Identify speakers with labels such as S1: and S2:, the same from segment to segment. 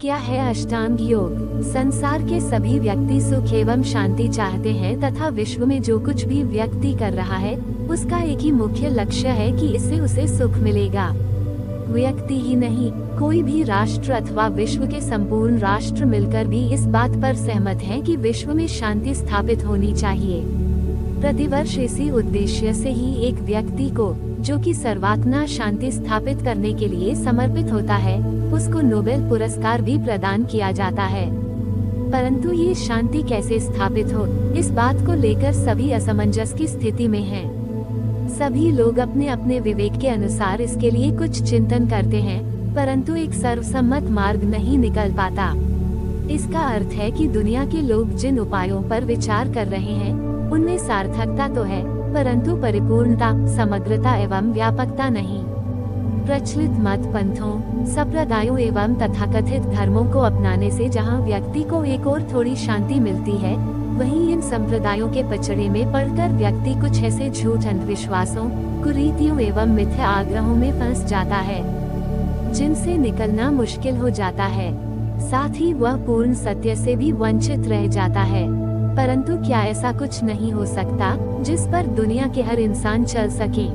S1: क्या है अष्टांग योग? संसार के सभी व्यक्ति सुख एवं शांति चाहते हैं तथा विश्व में जो कुछ भी व्यक्ति कर रहा है उसका एक ही मुख्य लक्ष्य है कि इससे उसे सुख मिलेगा। व्यक्ति ही नहीं, कोई भी राष्ट्र अथवा विश्व के संपूर्ण राष्ट्र मिलकर भी इस बात पर सहमत हैं कि विश्व में शांति स्थापित होनी चाहिए। प्रतिवर्ष इसी उद्देश्य से ही एक व्यक्ति को, जो कि सर्वात्मना शांति स्थापित करने के लिए समर्पित होता है, उसको नोबेल पुरस्कार भी प्रदान किया जाता है। परंतु ये शांति कैसे स्थापित हो, इस बात को लेकर सभी असमंजस की स्थिति में हैं। सभी लोग अपने अपने विवेक के अनुसार इसके लिए कुछ चिंतन करते हैं, परंतु एक सर्वसम्मत मार्ग नहीं निकल पाता। इसका अर्थ है कि दुनिया के लोग जिन उपायों पर विचार कर रहे हैं उनमें सार्थकता तो है, परंतु परिपूर्णता, समग्रता एवं व्यापकता नहीं। प्रचलित मत पंथों, संप्रदायों एवं तथाकथित धर्मों को अपनाने से जहां व्यक्ति को एक और थोड़ी शांति मिलती है, वहीं इन संप्रदायों के पचड़े में पड़कर व्यक्ति कुछ ऐसे झूठ अंधविश्वासों, कुरीतियों एवं मिथ्या आग्रहों में फंस जाता है जिनसे निकलना मुश्किल हो जाता है। साथ ही वह पूर्ण सत्य से भी वंचित रह जाता है। परंतु क्या ऐसा कुछ नहीं हो सकता जिस पर दुनिया के हर इंसान चल सके?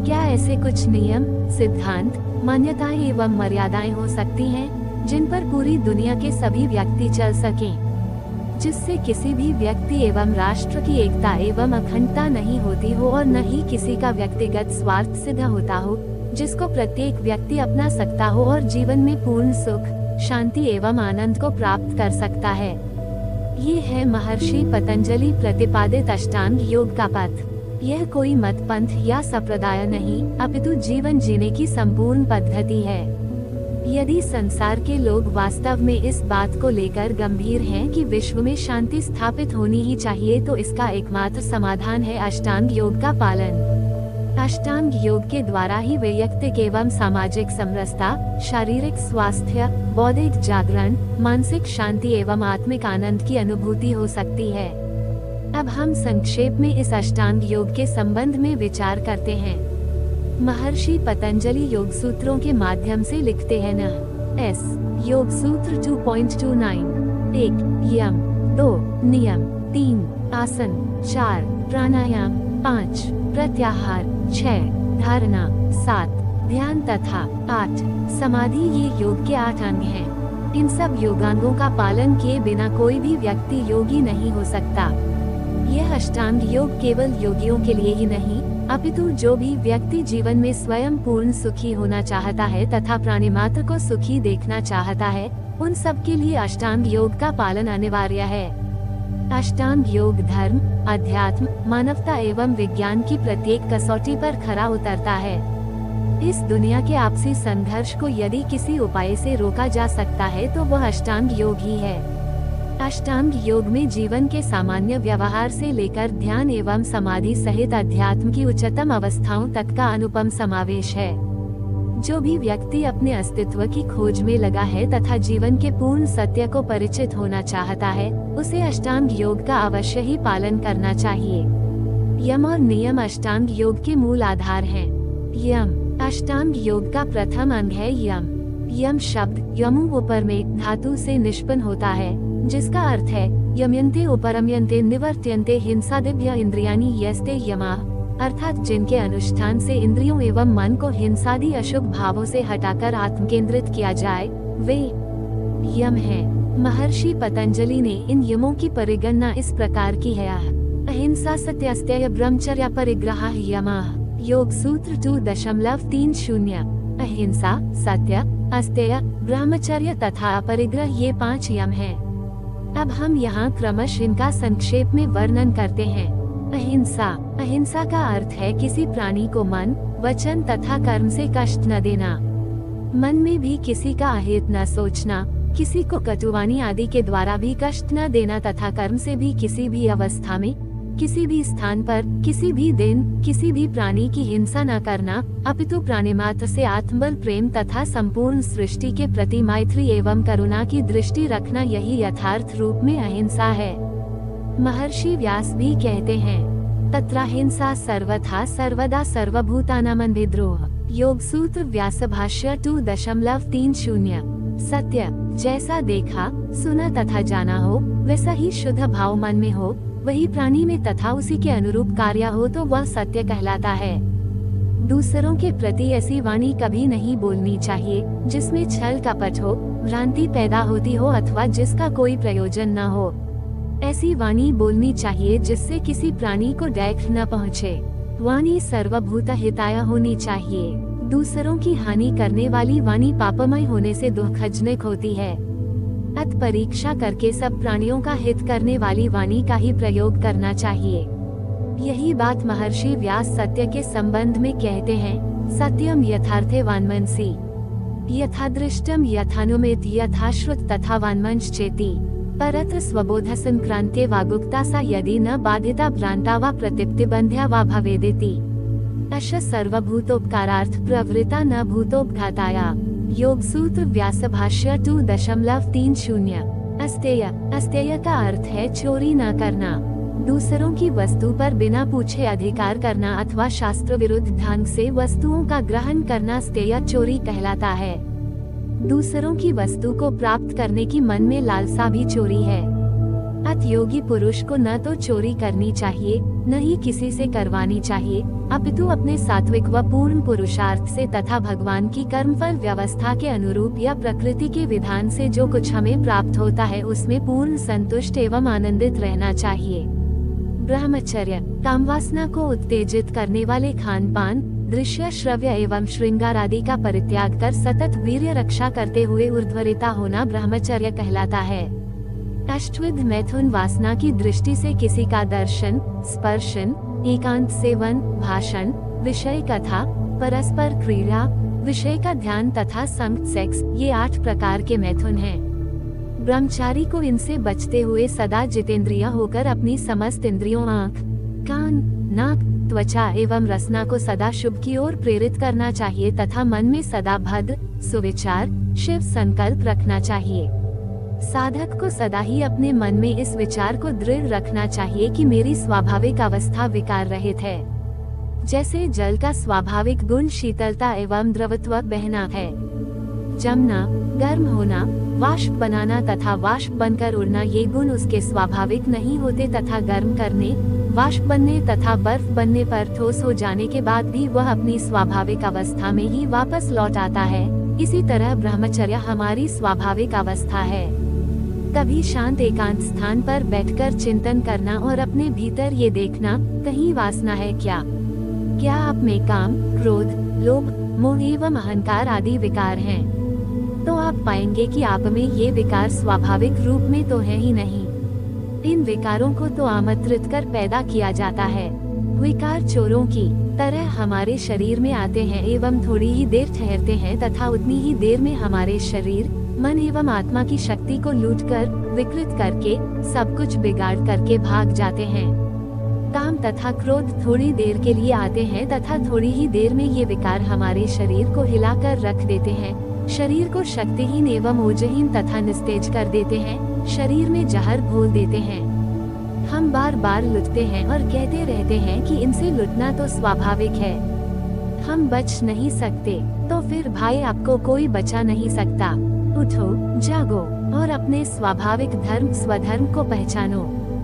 S1: क्या ऐसे कुछ नियम, सिद्धांत, मान्यताएं एवं मर्यादाएं हो सकती हैं जिन पर पूरी दुनिया के सभी व्यक्ति चल सकें, जिससे किसी भी व्यक्ति एवं राष्ट्र की एकता एवं अखंडता नहीं होती हो और न ही किसी का व्यक्तिगत स्वार्थ सिद्ध होता हो, जिसको प्रत्येक व्यक्ति अपना सकता हो और जीवन में पूर्ण सुख, शांति एवं आनंद को प्राप्त कर सकता है? ये है महर्षि पतंजलि प्रतिपादित अष्टांग योग का पथ। यह कोई मत पंथ या संप्रदाय नहीं, अपितु जीवन जीने की संपूर्ण पद्धति है। यदि संसार के लोग वास्तव में इस बात को लेकर गंभीर हैं कि विश्व में शांति स्थापित होनी ही चाहिए, तो इसका एकमात्र समाधान है अष्टांग योग का पालन। अष्टांग योग के द्वारा ही वैयक्तिक एवं सामाजिक समरसता, शारीरिक स्वास्थ्य, बौद्धिक जागरण, मानसिक शांति एवं आत्मिक आनंद की अनुभूति हो सकती है। अब हम संक्षेप में इस अष्टांग योग के संबंध में विचार करते हैं। महर्षि पतंजलि योग सूत्रों के माध्यम से लिखते हैं न एस योग सूत्र 2.29। 1 यम, 2 नियम, 3 आसन, 4 प्राणायाम, 5 प्रत्याहार, 6 धारणा, 7 ध्यान तथा 8 समाधि। ये योग के 8 अंग हैं। इन सब योगांगों का पालन किए बिना कोई भी व्यक्ति योगी नहीं हो सकता। यह अष्टांग योग केवल योगियों के लिए ही नहीं, अपितु जो भी व्यक्ति जीवन में स्वयं पूर्ण सुखी होना चाहता है तथा प्राणी मात्र को सुखी देखना चाहता है, उन सब के लिए अष्टांग योग का पालन अनिवार्य है। अष्टांग योग धर्म, अध्यात्म, मानवता एवं विज्ञान की प्रत्येक कसौटी पर खरा उतरता है। इस दुनिया के आपसी संघर्ष को यदि किसी उपाय से रोका जा सकता है तो वह अष्टांग योग ही है। अष्टांग योग में जीवन के सामान्य व्यवहार से लेकर ध्यान एवं समाधि सहित अध्यात्म की उच्चतम अवस्थाओं तक का अनुपम समावेश है। जो भी व्यक्ति अपने अस्तित्व की खोज में लगा है तथा जीवन के पूर्ण सत्य को परिचित होना चाहता है, उसे अष्टांग योग का अवश्य ही पालन करना चाहिए। यम और नियम अष्टांग योग के मूल आधार हैं। यम अष्टांग योग का प्रथम अंग है यम। यम शब्द यमु उपरमेक धातु से निष्पन्न होता है, जिसका अर्थ है यमयन्ते उपरम्यन्ते निवर्त्यन्ते हिंसादिभ्य इंद्रियाणि यस्ते यमाः, अर्थात जिनके अनुष्ठान से इंद्रियों एवं मन को हिंसादि अशुभ भावों से हटाकर आत्म केंद्रित किया जाए, वे यम हैं। महर्षि पतंजलि ने इन यमों की परिगणना इस प्रकार की है। अहिंसा, सत्यास्तेय, ब्रह्मचर्य, परिग्रह यमाः। योग सूत्र 2.30। अहिंसा, सत्य, अस्तेय, ब्रह्मचर्य तथा अपरिग्रह ये 5 यम हैं। अब हम यहाँ क्रमश इनका संक्षेप में वर्णन करते हैं। अहिंसा। अहिंसा का अर्थ है किसी प्राणी को मन, वचन तथा कर्म से कष्ट न देना। मन में भी किसी का अहित न सोचना, किसी को कटुवाणी आदि के द्वारा भी कष्ट न देना तथा कर्म से भी किसी भी अवस्था में, किसी भी स्थान पर, किसी भी दिन, किसी भी प्राणी की हिंसा न करना, अपितु प्राणी मात्र से आत्मबल, प्रेम तथा संपूर्ण सृष्टि के प्रति मैत्री एवं करुणा की दृष्टि रखना, यही यथार्थ रूप में अहिंसा है। महर्षि व्यास भी कहते हैं, तत्राहिंसा सर्वथा सर्वदा सर्वभूतानां विद्रोह। योग सूत्र व्यास भाष्य 2.30। सत्य, जैसा देखा सुना तथा जाना हो, वैसा ही शुद्ध भाव मन में हो, वही प्राणी में तथा उसी के अनुरूप कार्य हो तो वह सत्य कहलाता है। दूसरों के प्रति ऐसी वाणी कभी नहीं बोलनी चाहिए जिसमें छल कपट हो, भ्रांति पैदा होती हो अथवा जिसका कोई प्रयोजन न हो। ऐसी वाणी बोलनी चाहिए जिससे किसी प्राणी को डैख न पहुँचे। वाणी सर्वभूत हिताय होनी चाहिए। दूसरों की हानि करने वाली वाणी पापमय होने से दुखजनक होती है। अत परीक्षा करके सब प्राणियों का हित करने वाली वाणी का ही प्रयोग करना चाहिए। यही बात महर्षि व्यास सत्य के संबंध में कहते हैं, सत्यम यथार्थे वान्मनसि, यथादृष्टम यथानुमित यथाश्रुत तथा वान्मंश चेति, परत्र स्वबोध संक्रांते वागुक्ता सा यदि न बाधिता भ्रांता वा प्रतिबंध्या वा भवेदिति। अश सर्वभूतोपकारार्थ प्रवृत्ता न भूतोपघाताया। योग सूत्र व्यास भाष्य 2.30। अस्तेय, अस्तेय का अर्थ है चोरी न करना। दूसरों की वस्तु पर बिना पूछे अधिकार करना अथवा शास्त्र विरुद्ध ढंग से वस्तुओं का ग्रहण करना अस्तेय चोरी कहलाता है। दूसरों की वस्तु को प्राप्त करने की मन में लालसा भी चोरी है। अत योगी पुरुष को न तो चोरी करनी चाहिए, न ही किसी से करवानी चाहिए, अपितु अपने सात्विक व पूर्ण पुरुषार्थ से तथा भगवान की कर्मफल व्यवस्था के अनुरूप या प्रकृति के विधान से जो कुछ हमें प्राप्त होता है उसमें पूर्ण संतुष्ट एवं आनंदित रहना चाहिए। ब्रह्मचर्य, कामवासना को उत्तेजित करने वाले खान पान, दृश्य श्रव्य एवं श्रृंगार आदि का परित्याग कर सतत वीर्य रक्षा करते हुए ऊर्ध्वरिता होना ब्रह्मचर्य कहलाता है। अष्टविध मैथुन वासना की दृष्टि से किसी का दर्शन, स्पर्शन, एकांत सेवन, भाषण, विषय कथा, परस्पर क्रीड़ा, विषय का ध्यान तथा संग सेक्स, ये 8 प्रकार के मैथुन हैं। ब्रह्मचारी को इनसे बचते हुए सदा जितेंद्रिय होकर अपनी समस्त इंद्रियों आँख, कान, नाक, त्वचा एवं रसना को सदा शुभ की ओर प्रेरित करना चाहिए तथा मन में सदा भद्र, सुविचार, शिव संकल्प रखना चाहिए। साधक को सदा ही अपने मन में इस विचार को दृढ़ रखना चाहिए कि मेरी स्वाभाविक अवस्था विकार रहित है। जैसे जल का स्वाभाविक गुण शीतलता एवं द्रवत्व बहना है। जमना, गर्म होना, वाष्प बनाना तथा वाष्प बनकर उड़ना ये गुण उसके स्वाभाविक नहीं होते तथा गर्म करने, वाष्प बनने तथा बर्फ बनने पर ठोस हो जाने के बाद भी वह अपनी स्वाभाविक अवस्था में ही वापस लौट आता है। इसी तरह ब्रह्मचर्य हमारी स्वाभाविक अवस्था है। कभी शांत एकांत स्थान पर बैठकर चिंतन करना और अपने भीतर ये देखना कहीं वासना है क्या आप में काम, क्रोध, लोभ, मोह एवं अहंकार आदि विकार हैं, तो आप पाएंगे कि आप में ये विकार स्वाभाविक रूप में तो है ही नहीं। इन विकारों को तो आमंत्रित कर पैदा किया जाता है। विकार चोरों की तरह हमारे शरीर में आते हैं एवं थोड़ी ही देर ठहरते हैं तथा उतनी ही देर में हमारे शरीर, मन एवं आत्मा की शक्ति को लूटकर, विकृत करके, सब कुछ बिगाड़ करके भाग जाते हैं। काम तथा क्रोध थोड़ी देर के लिए आते हैं तथा थोड़ी ही देर में ये विकार हमारे शरीर को हिलाकर रख देते हैं, शरीर को शक्तिहीन एवं ऊर्जाहीन तथा निस्तेज कर देते हैं, शरीर में जहर घोल देते हैं। हम बार बार लुटते हैं और कहते रहते हैं कि इनसे लुटना तो स्वाभाविक है, हम बच नहीं सकते। तो फिर भाई आपको कोई बचा नहीं सकता। उठो, जागो और अपने स्वाभाविक धर्म स्वधर्म को पहचानो।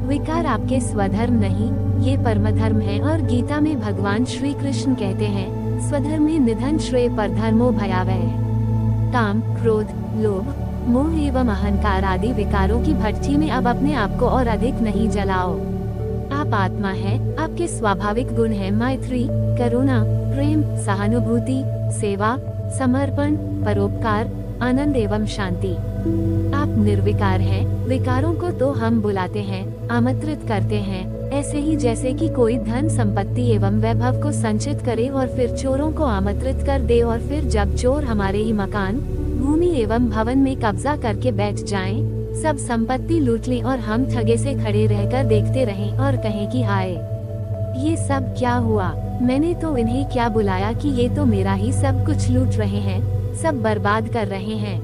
S1: विकार आपके स्वधर्म नहीं, ये परम धर्म है और गीता में भगवान श्री कृष्ण कहते हैं, स्वधर्मे निधन श्रेय पर धर्मो भयावह। काम, क्रोध, लोभ, मोह एवं अहंकार आदि विकारों की भट्ठी में अब अपने आप को और अधिक नहीं जलाओ। आप आत्मा है, आपके स्वाभाविक गुण है मैत्री, करुणा, प्रेम, सहानुभूति, सेवा, समर्पण, परोपकार, आनंद एवं शांति। आप निर्विकार हैं। विकारों को तो हम बुलाते हैं, आमंत्रित करते हैं, ऐसे ही जैसे कि कोई धन संपत्ति एवं वैभव को संचित करे और फिर चोरों को आमंत्रित कर दे और फिर जब चोर हमारे ही मकान, भूमि एवं भवन में कब्जा करके बैठ जाएं, सब संपत्ति लूट लें और हम ठगे से खड़े रहकर देखते रहें और कहें कि हाय, ये सब क्या हुआ, मैंने तो इन्हें क्या बुलाया कि ये तो मेरा ही सब कुछ लूट रहे हैं, सब बर्बाद कर रहे हैं।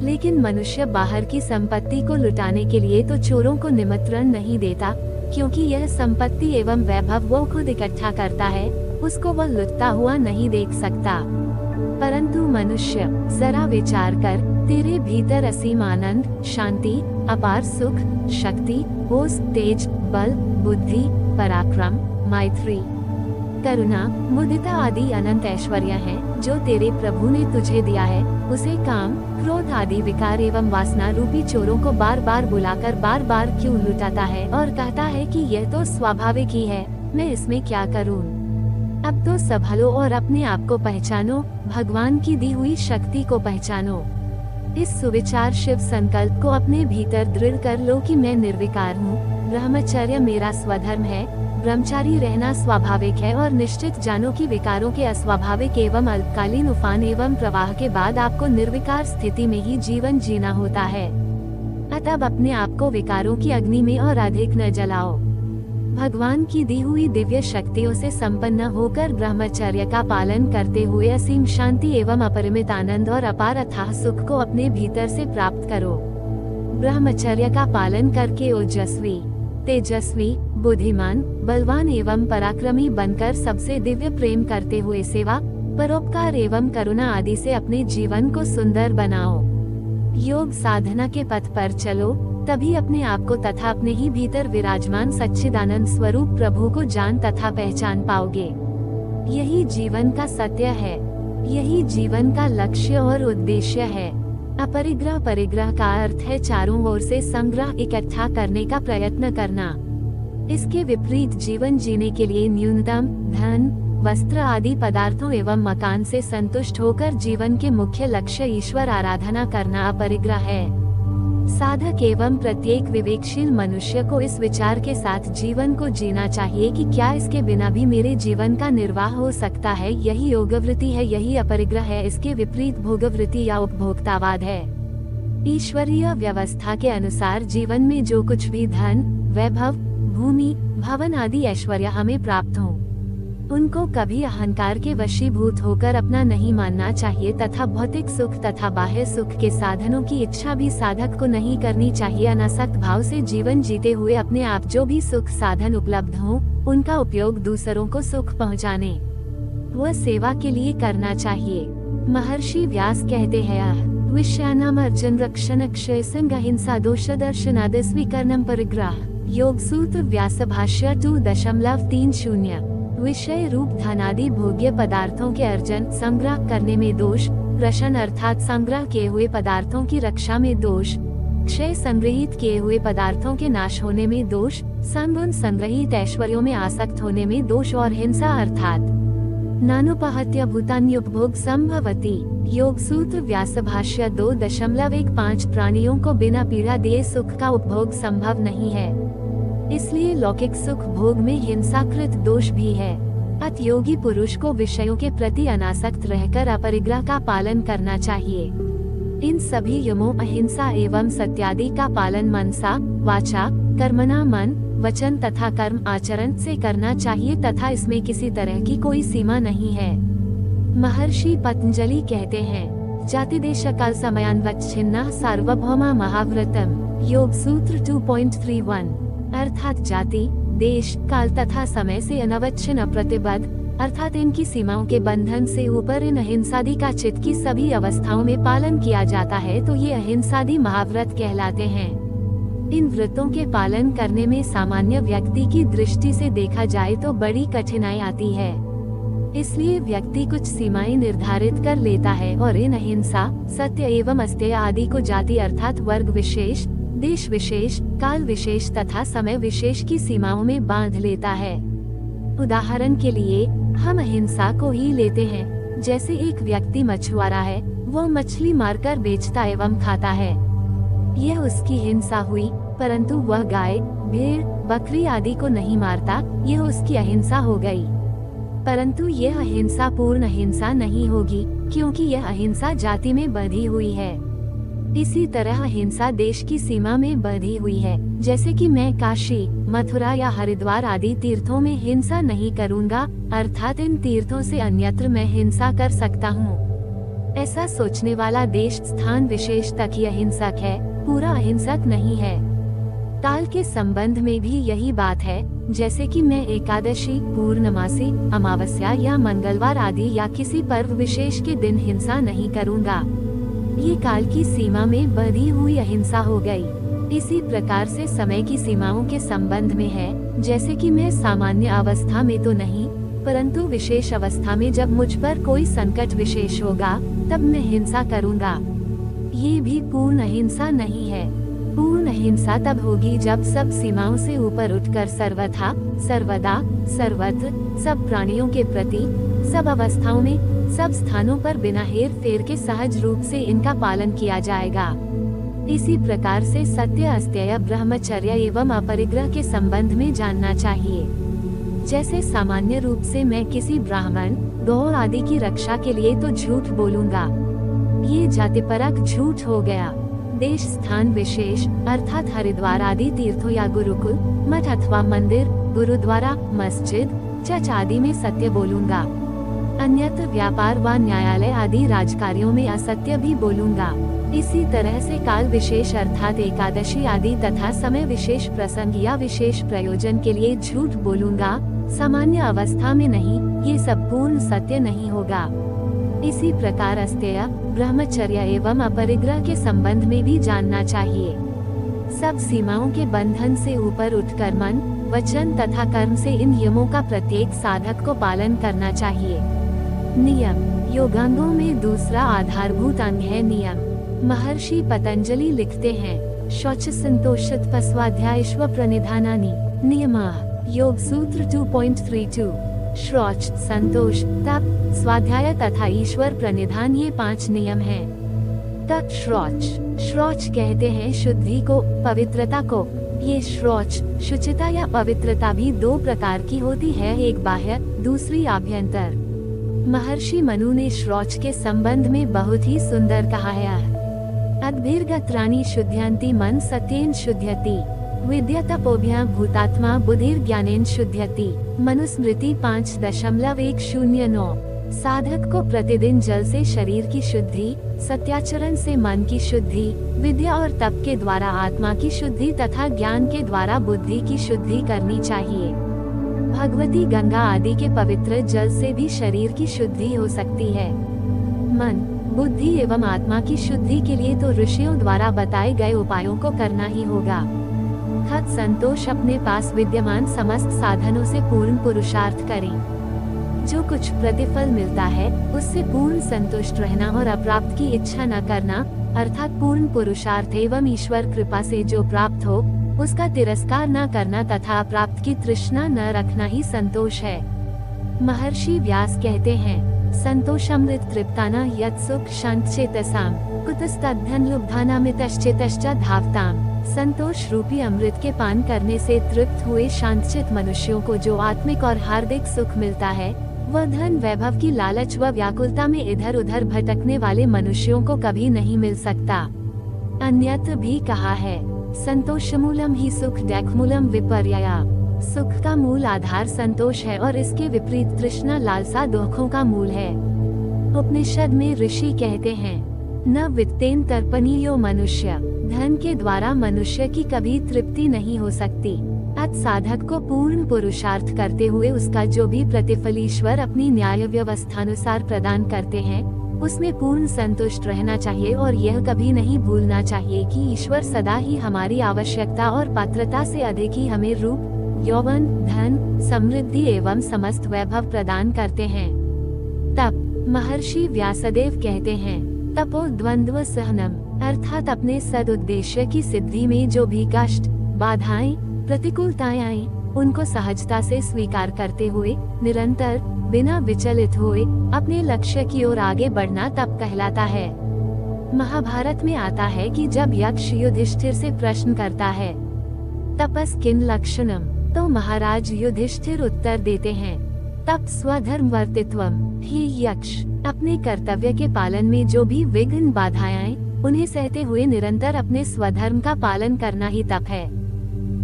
S1: लेकिन मनुष्य बाहर की संपत्ति को लुटाने के लिए तो चोरों को निमंत्रण नहीं देता, क्योंकि यह संपत्ति एवं वैभव वो खुद इकट्ठा करता है, उसको वह लुटता हुआ नहीं देख सकता। परंतु मनुष्य जरा विचार कर तेरे भीतर असीम आनंद, शांति, अपार सुख, शक्ति, ओज, तेज, बल, बुद्धि, पराक्रम, मैत्री, करुणा, मुदिता आदि अनंत ऐश्वर्य हैं, जो तेरे प्रभु ने तुझे दिया है। उसे काम, क्रोध आदि विकार एवं वासना रूपी चोरों को बार बार बुलाकर बार बार क्यों लुटाता है और कहता है कि यह तो स्वाभाविक ही है, मैं इसमें क्या करूं? अब तो संभलो और अपने आप को पहचानो, भगवान की दी हुई शक्ति को पहचानो। इस सुविचार शिव संकल्प को अपने भीतर दृढ़ कर लो कि मैं निर्विकार हूँ, ब्रह्मचर्य मेरा स्वधर्म है, ब्रह्मचारी रहना स्वाभाविक है और निश्चित जानो कि विकारों के अस्वाभाविक एवं अल्पकालीन उफान एवं प्रवाह के बाद आपको निर्विकार स्थिति में ही जीवन जीना होता है। अतः अपने आप को विकारों की अग्नि में और अधिक न जलाओ। भगवान की दी हुई दिव्य शक्तियों से संपन्न होकर ब्रह्मचर्य का पालन करते हुए असीम शांति एवं अपरिमित आनंद और अपार अथाह सुख को अपने भीतर से प्राप्त करो। ब्रह्मचर्य का पालन करके ओजस्वी, तेजस्वी, बुद्धिमान, बलवान एवं पराक्रमी बनकर सबसे दिव्य प्रेम करते हुए सेवा, परोपकार एवं करुणा आदि से अपने जीवन को सुंदर बनाओ। योग साधना के पथ पर चलो, तभी अपने आप को तथा अपने ही भीतर विराजमान सच्चिदानंद स्वरूप प्रभु को जान तथा पहचान पाओगे। यही जीवन का सत्य है, यही जीवन का लक्ष्य और उद्देश्य है। अपरिग्रह परिग्रह का अर्थ है चारों ओर से संग्रह इकट्ठा करने का प्रयत्न करना। इसके विपरीत जीवन जीने के लिए न्यूनतम धन, वस्त्र आदि पदार्थों एवं मकान से संतुष्ट होकर जीवन के मुख्य लक्ष्य ईश्वर आराधना करना अपरिग्रह है। साधक एवं प्रत्येक विवेकशील मनुष्य को इस विचार के साथ जीवन को जीना चाहिए कि क्या इसके बिना भी मेरे जीवन का निर्वाह हो सकता है। यही योगवृत्ति है, यही अपरिग्रह है। इसके विपरीत भोगवृत्ति या उपभोक्तावाद है। ईश्वरीय व्यवस्था के अनुसार जीवन में जो कुछ भी धन, वैभव, भूमि, भवन आदि ऐश्वर्य हमें प्राप्त हो, उनको कभी अहंकार के वशीभूत होकर अपना नहीं मानना चाहिए तथा भौतिक सुख तथा बाह्य सुख के साधनों की इच्छा भी साधक को नहीं करनी चाहिए। अनासक्त भाव से जीवन जीते हुए अपने आप जो भी सुख साधन उपलब्ध हो, उनका उपयोग दूसरों को सुख पहुंचाने व सेवा के लिए करना चाहिए। महर्षि व्यास कहते हैं, विषयानाम अर्जुन रक्षण क्षय संग अहिंसा दोष दर्शनाद स्वीकरणम परिग्रह। योग सूत्र व्यास भाष्य 2.30। विषय रूप धनादि भोग्य पदार्थों के अर्जन संग्रह करने में दोष, प्रशन अर्थात संग्रह किए हुए पदार्थों की रक्षा में दोष, क्षय संग्रहित किए हुए पदार्थों के नाश होने में दोष, संगुण संग्रहित ऐश्वर्यों में आसक्त होने में दोष और हिंसा अर्थात नानुपहत्य भूतान्युपभोग संभवती। योग सूत्र व्यास भाष्य 2.15। प्राणियों को बिना पीड़ा दिए सुख का उपभोग संभव नहीं है, इसलिए लौकिक सुख भोग में हिंसाकृत दोष भी है। अत योगी पुरुष को विषयों के प्रति अनासक्त रहकर अपरिग्रह का पालन करना चाहिए। इन सभी यमों अहिंसा एवं सत्यादि का पालन मनसा, वाचा, कर्मणा मन, वचन तथा कर्म आचरण से करना चाहिए तथा इसमें किसी तरह की कोई सीमा नहीं है। महर्षि पतंजलि कहते हैं, जाति देश काल समयान्वच्छिन्नः सार्वभौमा महाव्रतम। योग सूत्र 2.31। अर्थात जाति, देश, काल तथा समय से अनवच्छिन्न प्रतिबद्ध, अर्थात इनकी सीमाओं के बंधन से ऊपर इन अहिंसादि का चित्त की सभी अवस्थाओं में पालन किया जाता है तो ये अहिंसादि महाव्रत कहलाते हैं। इन व्रतों के पालन करने में सामान्य व्यक्ति की दृष्टि से देखा जाए तो बड़ी कठिनाई आती है, इसलिए व्यक्ति कुछ सीमाएं निर्धारित कर लेता है और इन अहिंसा, सत्य एवं अस्तेय आदि को जाति अर्थात वर्ग विशेष, देश विशेष, काल विशेष तथा समय विशेष की सीमाओं में बांध लेता है। उदाहरण के लिए हम अहिंसा को ही लेते हैं। जैसे एक व्यक्ति मछुआरा है, वो मछली मारकर बेचता एवं खाता है, यह उसकी हिंसा हुई, परंतु वह गाय, भेड़, बकरी आदि को नहीं मारता, यह उसकी अहिंसा हो गई। परंतु यह अहिंसा पूर्ण अहिंसा नहीं होगी, क्योंकि यह अहिंसा जाति में बंधी हुई है। इसी तरह अहिंसा देश की सीमा में बंधी हुई है। जैसे कि मैं काशी, मथुरा या हरिद्वार आदि तीर्थों में हिंसा नहीं करूंगा, अर्थात इन तीर्थों से अन्यत्र मैं हिंसा कर सकता हूँ। ऐसा सोचने वाला देश स्थान विशेष तक ही अहिंसक है, पूरा अहिंसक नहीं है। काल के संबंध में भी यही बात है। जैसे कि मैं एकादशी, पूर्णमासी, अमावस्या या मंगलवार आदि या किसी पर्व विशेष के दिन हिंसा नहीं करूंगा। ये काल की सीमा में बंधी हुई अहिंसा हो गई। इसी प्रकार से समय की सीमाओं के संबंध में है, जैसे कि मैं सामान्य अवस्था में तो नहीं, परंतु विशेष अवस्था में जब मुझ पर कोई संकट विशेष होगा, तब मैं हिंसा करूँगा। ये भी पूर्ण अहिंसा नहीं है। पूर्ण अहिंसा तब होगी जब सब सीमाओं से ऊपर उठकर सर्वथा, सर्वदा, सर्वत्र, सब प्राणियों के प्रति, सब अवस्थाओं में, सब स्थानों पर बिना हेर फेर के सहज रूप से इनका पालन किया जाएगा। इसी प्रकार से सत्य, अस्तेय, ब्रह्मचर्य एवं अपरिग्रह के संबंध में जानना चाहिए। जैसे सामान्य रूप से मैं किसी ब्राह्मण, गौ आदि की रक्षा के लिए तो झूठ बोलूंगा। ये जातिपरक झूठ हो गया। देश स्थान विशेष अर्थात हरिद्वार आदि तीर्थों या गुरुकुल, मठ अथवा मंदिर, गुरुद्वारा, मस्जिद, चर्च आदि में सत्य बोलूंगा। अन्यत्र व्यापार व न्यायालय आदि राजकार्यों में असत्य भी बोलूंगा। इसी तरह से काल विशेष अर्थात एकादशी आदि तथा समय विशेष प्रसंग या विशेष प्रयोजन के लिए झूठ बोलूंगा, सामान्य अवस्था में नहीं। ये सब पूर्ण सत्य नहीं होगा। इसी प्रकार अस्तेय, ब्रह्मचर्य एवं अपरिग्रह के संबंध में भी जानना चाहिए। सब सीमाओं के बंधन से ऊपर उठकर मन, वचन तथा कर्म से इन नियमों का प्रत्येक साधक को पालन करना चाहिए। नियम योगांगों में दूसरा आधारभूत अंग है नियम। महर्षि पतंजलि लिखते हैं, शौच संतोषत स्वाध्यायश्व प्रणिधानानि नियमाः। योग सूत्र 2.32। शौच, संतोष, तप, स्वाध्याय तथा ईश्वर प्रणिधान ये 5 नियम हैं। तप शौच, शौच कहते हैं शुद्धि को, पवित्रता को। ये शौच, शुचिता या पवित्रता भी 2 प्रकार की होती है, एक बाह्य, दूसरी आभ्यंतर। महर्षि मनु ने शौच के संबंध में बहुत ही सुंदर कहा है, अद्भिर्गत्राणि शुद्ध्यन्ति मन सत्येन शुद्ध्यति, विद्या तपोभ्यां भूतात्मा बुद्धिर ज्ञानेन शुद्ध्यति। मनुस्मृति 5.109। साधक को प्रतिदिन जल से शरीर की शुद्धि, सत्याचरण से मन की शुद्धि, विद्या और तप के द्वारा आत्मा की शुद्धि तथा ज्ञान के द्वारा बुद्धि की शुद्धि करनी चाहिए। भगवती गंगा आदि के पवित्र जल से भी शरीर की शुद्धि हो सकती है। मन, बुद्धि एवं आत्मा की शुद्धि के लिए तो ऋषियों द्वारा बताए गए उपायों को करना ही होगा। खत संतोष, अपने पास विद्यमान समस्त साधनों से पूर्ण पुरुषार्थ करें। जो कुछ प्रतिफल मिलता है उससे पूर्ण संतुष्ट रहना और अप्राप्त की इच्छा न करना, अर्थात पूर्ण पुरुषार्थ एवं ईश्वर कृपा से जो प्राप्त हो उसका तिरस्कार न करना तथा अप्राप्त की तृष्णा न रखना ही संतोष है। महर्षि व्यास कहते हैं, संतोषमृत तृप्ताना यत् सुख शांत चेतसाम कुतस्तद्धन लुब्धानामितश्चेतश्च धावताम। संतोष रूपी अमृत के पान करने से तृप्त हुए शांतचित मनुष्यों को जो आत्मिक और हार्दिक सुख मिलता है, वह धन वैभव की लालच व व्याकुलता में इधर उधर भटकने वाले मनुष्यों को कभी नहीं मिल सकता। अन्यत्र भी कहा है, संतोषमूलम ही सुख डैकमूलम विपर्यया। सुख का मूल आधार संतोष है और इसके विपरीत तृष्णा लालसा दुखों का मूल है। उपनिषद में ऋषि कहते हैं, न वित्तेन तर्पणीयो मनुष्य, धन के द्वारा मनुष्य की कभी तृप्ति नहीं हो सकती। अत साधक को पूर्ण पुरुषार्थ करते हुए उसका जो भी प्रतिफल ईश्वर अपनी न्याय व्यवस्थानुसार प्रदान करते हैं, उसमें पूर्ण संतुष्ट रहना चाहिए और यह कभी नहीं भूलना चाहिए कि ईश्वर सदा ही हमारी आवश्यकता और पात्रता से अधिक ही हमें रूप, यौवन, धन, समृद्धि एवं समस्त वैभव प्रदान करते हैं। तप, महर्षि व्यासदेव कहते हैं, तपो द्वंद्व सहनम, अर्थात अपने सदुद्देश्य की सिद्धि में जो भी कष्ट, बाधाएं, प्रतिकूलताएं आए, उनको सहजता से स्वीकार करते हुए निरंतर बिना विचलित हुए अपने लक्ष्य की ओर आगे बढ़ना तप कहलाता है। महाभारत में आता है कि जब यक्ष युधिष्ठिर से प्रश्न करता है, तपस किन लक्षणम, तो महाराज युधिष्ठिर उत्तर देते हैं, तप स्वधर्म वर्तित्वम। हे यक्ष, अपने कर्तव्य के पालन में जो भी विघ्न बाधाएं आए, उन्हें सहते हुए निरंतर अपने स्वधर्म का पालन करना ही तप है।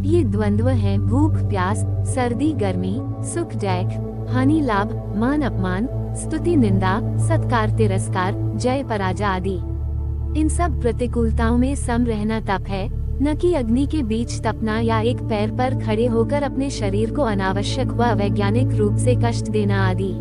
S1: ये द्वंद्व हैं भूख प्यास, सर्दी गर्मी, सुख दुख, हानि लाभ, मान अपमान, स्तुति निंदा, सत्कार तिरस्कार, जय पराजय आदि। इन सब प्रतिकूलताओं में सम रहना तप है, न कि अग्नि के बीच तपना या एक पैर पर खड़े होकर अपने शरीर को अनावश्यक व अवैज्ञानिक रूप से कष्ट देना आदि।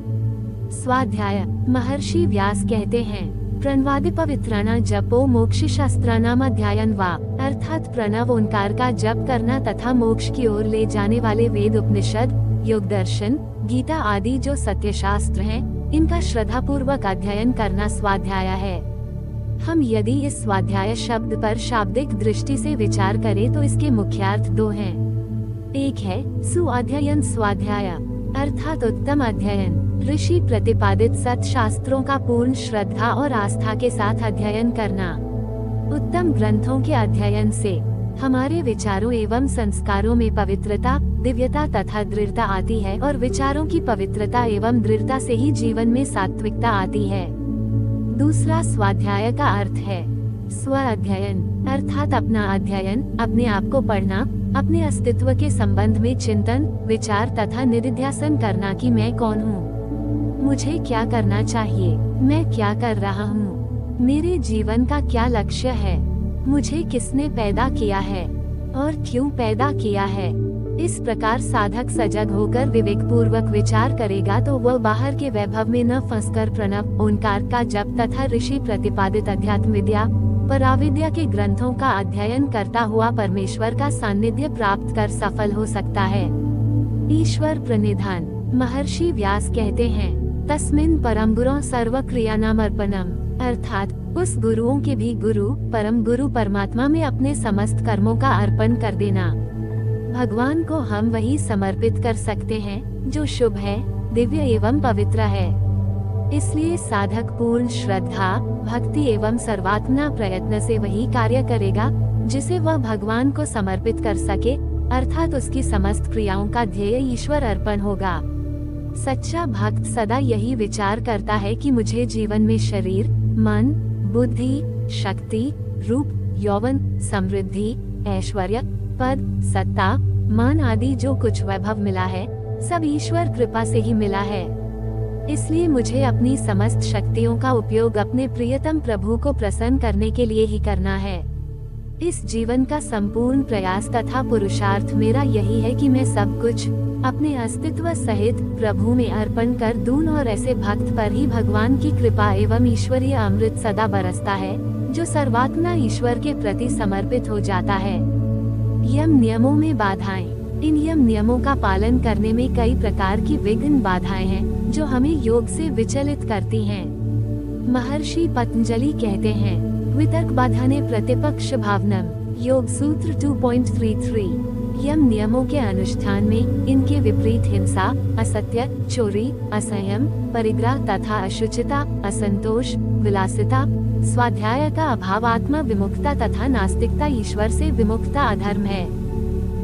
S1: स्वाध्याय, महर्षि व्यास कहते हैं, प्रणवादि पवित्राणा जपो मोक्ष शास्त्रानाम अध्ययन वा, अर्थात प्रणव ओंकार का जप करना तथा मोक्ष की ओर ले जाने वाले वेद, उपनिषद, योग दर्शन, गीता आदि जो सत्य शास्त्र हैं, इनका श्रद्धा पूर्वक अध्ययन करना स्वाध्याय है। हम यदि इस स्वाध्याय शब्द पर शाब्दिक दृष्टि से विचार करें तो इसके मुख्यार्थ दो हैं। एक है सुअध्ययन स्वाध्याय, अर्थात उत्तम अध्ययन, ऋषि प्रतिपादित सत शास्त्रों का पूर्ण श्रद्धा और आस्था के साथ अध्ययन करना। उत्तम ग्रंथों के अध्ययन से हमारे विचारों एवं संस्कारों में पवित्रता, दिव्यता तथा दृढ़ता आती है और विचारों की पवित्रता एवं दृढ़ता से ही जीवन में सात्विकता आती है। दूसरा स्वाध्याय का अर्थ है स्व अध्ययन, अर्थात अपना अध्ययन, अपने आप को पढ़ना, अपने अस्तित्व के संबंध में चिंतन, विचार तथा निधिध्यासन करना कि मैं कौन हूँ, मुझे क्या करना चाहिए, मैं क्या कर रहा हूँ, मेरे जीवन का क्या लक्ष्य है, मुझे किसने पैदा किया है और क्यों पैदा किया है। इस प्रकार साधक सजग होकर विवेक पूर्वक विचार करेगा तो वह बाहर के वैभव में न फंसकर प्रणव ओंकार का जप तथा ऋषि प्रतिपादित अध्यात्म विद्या, पराविद्या के ग्रंथों का अध्ययन करता हुआ परमेश्वर का सानिध्य प्राप्त कर सफल हो सकता है। ईश्वर प्रणिधान। महर्षि व्यास कहते हैं, तस्मिन् परम गुरो सर्व क्रियानाम अर्पणम, अर्थात उस गुरुओं के भी गुरु परम गुरु परमात्मा में अपने समस्त कर्मों का अर्पण कर देना। भगवान को हम वही समर्पित कर सकते हैं जो शुभ है, दिव्य एवं पवित्र है। इसलिए साधक पूर्ण श्रद्धा, भक्ति एवं सर्वात्मना प्रयत्न से वही कार्य करेगा जिसे वह भगवान को समर्पित कर सके, अर्थात उसकी समस्त क्रियाओं का ध्येय ईश्वर अर्पण होगा। सच्चा भक्त सदा यही विचार करता है कि मुझे जीवन में शरीर, मन, बुद्धि, शक्ति, रूप, यौवन, समृद्धि, ऐश्वर्य, पद, सत्ता, मान आदि जो कुछ वैभव मिला है सब ईश्वर कृपा से ही मिला है। इसलिए मुझे अपनी समस्त शक्तियों का उपयोग अपने प्रियतम प्रभु को प्रसन्न करने के लिए ही करना है। इस जीवन का संपूर्ण प्रयास तथा पुरुषार्थ मेरा यही है कि मैं सब कुछ अपने अस्तित्व सहित प्रभु में अर्पण कर दूं और ऐसे भक्त पर ही भगवान की कृपा एवं ईश्वरीय अमृत सदा बरसता है जो सर्वात्मा ईश्वर के प्रति समर्पित हो जाता है। यम नियमों में बाधाएं। इन यम नियमों का पालन करने में कई प्रकार की विघ्न बाधाएं हैं जो हमें योग से विचलित करती हैं। महर्षि पतंजलि कहते हैं, वितर्क बाधाने प्रतिपक्ष भावनम, योग सूत्र 2.33। यम नियमों के अनुष्ठान में इनके विपरीत हिंसा, असत्य, चोरी, असंयम, परिग्रह तथा अशुचिता, असंतोष, विलासिता, स्वाध्याय का अभाव, आत्मा विमुक्ता तथा नास्तिकता ईश्वर से विमुक्ता अधर्म है।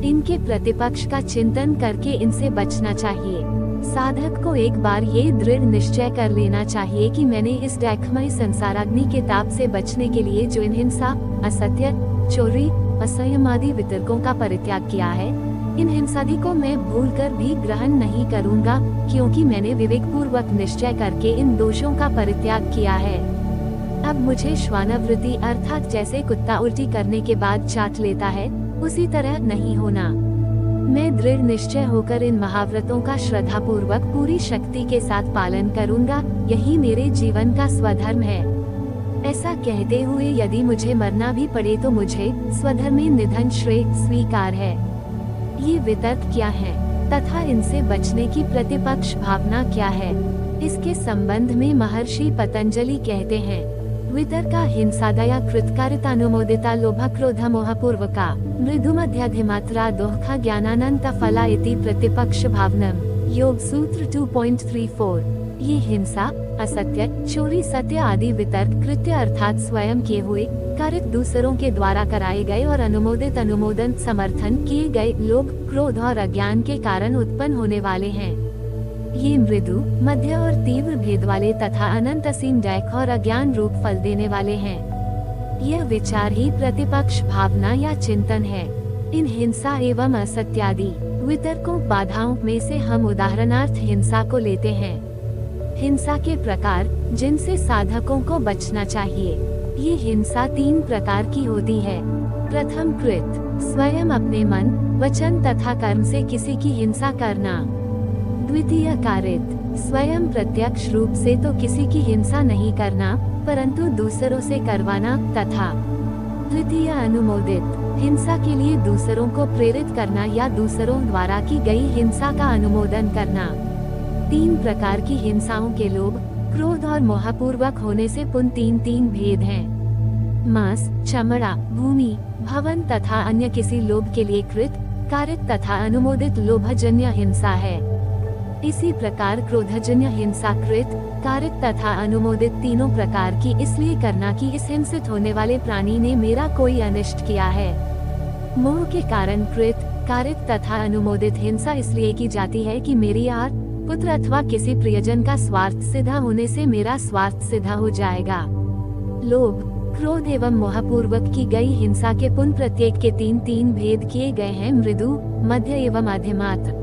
S1: इनके प्रतिपक्ष का चिंतन करके इनसे बचना चाहिए। साधक को एक बार ये दृढ़ निश्चय कर लेना चाहिए कि मैंने इस दैखमय संसाराग्नि के ताप से बचने के लिए जो इन हिंसा, असत्य, चोरी, असंयम आदि वितर्कों का परित्याग किया है, इन हिंसादि को मैं भूलकर भी ग्रहण नहीं करूंगा, क्योंकि मैंने विवेक पूर्वक निश्चय करके इन दोषों का परित्याग किया है। अब मुझे श्वानावृत्ति अर्थात जैसे कुत्ता उल्टी करने के बाद चाट लेता है, उसी तरह नहीं होना। मैं दृढ़ निश्चय होकर इन महाव्रतों का श्रद्धा पूर्वक पूरी शक्ति के साथ पालन करूंगा, यही मेरे जीवन का स्वधर्म है। ऐसा कहते हुए यदि मुझे मरना भी पड़े तो मुझे स्वधर्मे निधन श्रेय स्वीकार है। ये वितर्क क्या है तथा इनसे बचने की प्रतिपक्ष भावना क्या है, इसके संबंध में महर्षि पतंजलि कहते हैं, वितर्का हिंसादया कृतकारितानुमोदिता लोभ क्रोध मोह पूर्वका मृदु मध्याधिमात्रा दोहा ज्ञानानंत फला इति प्रतिपक्ष भावनम, योग सूत्र 2.34। ये हिंसा, असत्य, चोरी, सत्य आदि वितर्क कृत्य अर्थात स्वयं किए हुए कार्य दूसरों के द्वारा कराए गए और अनुमोदन समर्थन किए गए लोभ, क्रोध और अज्ञान के कारण उत्पन्न होने वाले हैं। ये मृदु, मध्य और तीव्र भेद वाले तथा अनंत असीम दैख और अज्ञान रूप फल देने वाले हैं। यह विचार ही प्रतिपक्ष भावना या चिंतन है। इन हिंसा एवं असत्यादि वितर्कों बाधाओं में से हम उदाहरणार्थ हिंसा को लेते हैं। हिंसा के प्रकार जिनसे साधकों को बचना चाहिए। ये हिंसा 3 प्रकार की होती है। प्रथम कृत, स्वयं अपने मन, वचन तथा कर्म से किसी की हिंसा करना। द्वितीय कारित, स्वयं प्रत्यक्ष रूप से तो किसी की हिंसा नहीं करना, परंतु दूसरों से करवाना। तथा तृतीय अनुमोदित हिंसा के लिए दूसरों को प्रेरित करना या दूसरों द्वारा की गई हिंसा का अनुमोदन करना। 3 प्रकार की हिंसाओं के लोभ, क्रोध और मोहपूर्वक होने से पुनः 3 भेद हैं। मांस, चमड़ा, भूमि, भवन तथा अन्य किसी लोभ के लिए कृत, कारित तथा अनुमोदित लोभजन्य हिंसा है। इसी प्रकार क्रोधजन्य हिंसा कृत, कारित तथा अनुमोदित तीनों प्रकार की इसलिए करना कि इस हिंसित होने वाले प्राणी ने मेरा कोई अनिष्ट किया है। मोह के कारण कृत, कारित तथा अनुमोदित हिंसा इसलिए की जाती है कि मेरी आर, पुत्र अथवा किसी प्रियजन का स्वार्थ सिद्ध होने से मेरा स्वार्थ सिद्ध हो जाएगा। लोभ, क्रोध एवं मोहपूर्वक की गई हिंसा के पुनः प्रत्येक के 3 भेद किए गए हैं, मृदु, मध्य एवं अधिमात्र।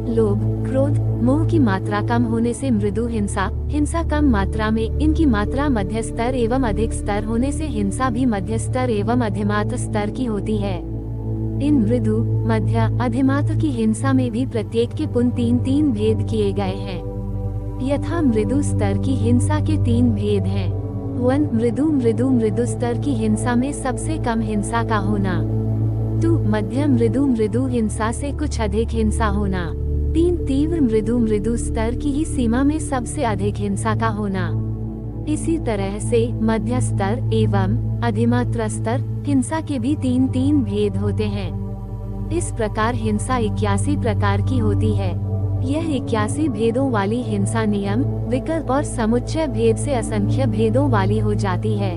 S1: लोभ, क्रोध, मोह की मात्रा कम होने से मृदु हिंसा, हिंसा कम मात्रा में, इनकी मात्रा मध्य स्तर एवं अधिक स्तर होने से हिंसा भी मध्य स्तर एवं अधिमात्र स्तर की होती है। इन मृदु, मध्य, अधिमात्र की हिंसा में भी प्रत्येक के पुनः 3 भेद किए गए हैं। यथा मृदु स्तर की हिंसा के 3 भेद हैं। 1. मृदु स्तर की हिंसा में सबसे कम हिंसा का होना। 2. मध्यम मृदु हिंसा से कुछ अधिक हिंसा होना। 3. तीव्र मृदु स्तर की ही सीमा में सबसे अधिक हिंसा का होना। इसी तरह से मध्य स्तर एवं अधिमात्र स्तर हिंसा के भी 3 भेद होते हैं। इस प्रकार हिंसा 81 प्रकार की होती है। यह 81 भेदों वाली हिंसा नियम, विकल्प और समुच्चय भेद से असंख्य भेदों वाली हो जाती है।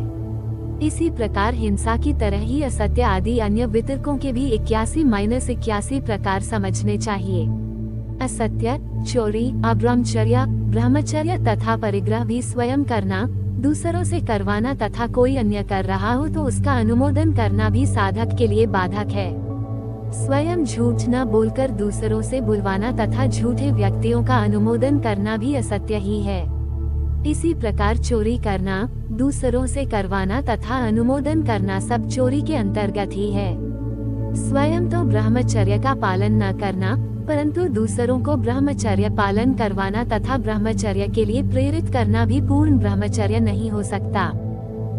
S1: इसी प्रकार हिंसा की तरह ही असत्य आदि अन्य वितर्कों के भी 81-81 प्रकार समझने चाहिए। असत्य, चोरी, अब्रह्मचर्य, ब्रह्मचर्य तथा परिग्रह भी स्वयं करना, दूसरों से करवाना तथा कोई अन्य कर रहा हो तो उसका अनुमोदन करना भी साधक के लिए बाधक है। स्वयं झूठ न बोलकर दूसरों से बुलवाना तथा झूठे व्यक्तियों का अनुमोदन करना भी असत्य ही है। इसी प्रकार चोरी करना, दूसरों से करवाना तथा अनुमोदन करना सब चोरी के अंतर्गत ही है। स्वयं तो ब्रह्मचर्य का पालन न करना, परंतु दूसरों को ब्रह्मचर्य पालन करवाना तथा ब्रह्मचर्य के लिए प्रेरित करना भी पूर्ण ब्रह्मचर्य नहीं हो सकता।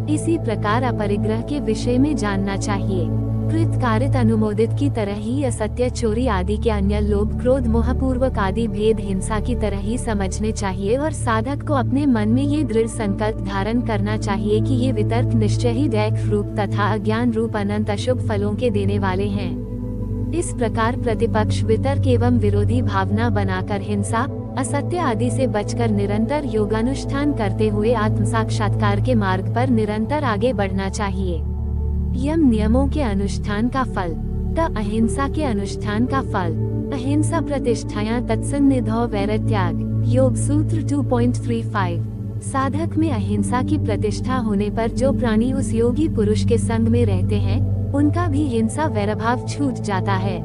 S1: इसी प्रकार अपरिग्रह के विषय में जानना चाहिए। कृत, कारित, अनुमोदित की तरह ही असत्य, चोरी आदि के अन्य लोभ, क्रोध, मोहपूर्वक आदि भेद हिंसा की तरह ही समझने चाहिए और साधक को अपने मन में ये दृढ़ संकल्प धारण करना चाहिए कि ये वितर्क निश्चय ही दैख रूप तथा अज्ञान रूप अनंत अशुभ फलों के देने वाले हैं। इस प्रकार प्रतिपक्ष, वितर्क एवं विरोधी भावना बनाकर हिंसा, असत्य आदि से बचकर निरंतर योगानुष्ठान करते हुए आत्म साक्षात्कार के मार्ग पर निरंतर आगे बढ़ना चाहिए। यम नियमों के अनुष्ठान का फल। अहिंसा के अनुष्ठान का फल। अहिंसा प्रतिष्ठायां तत्सन्निधौ वैरत्याग। योग सूत्र 2.35। साधक में अहिंसा की प्रतिष्ठा होने पर जो प्राणी उस योगी पुरुष के संग में रहते हैं, उनका भी हिंसा वैरभाव छूट जाता है।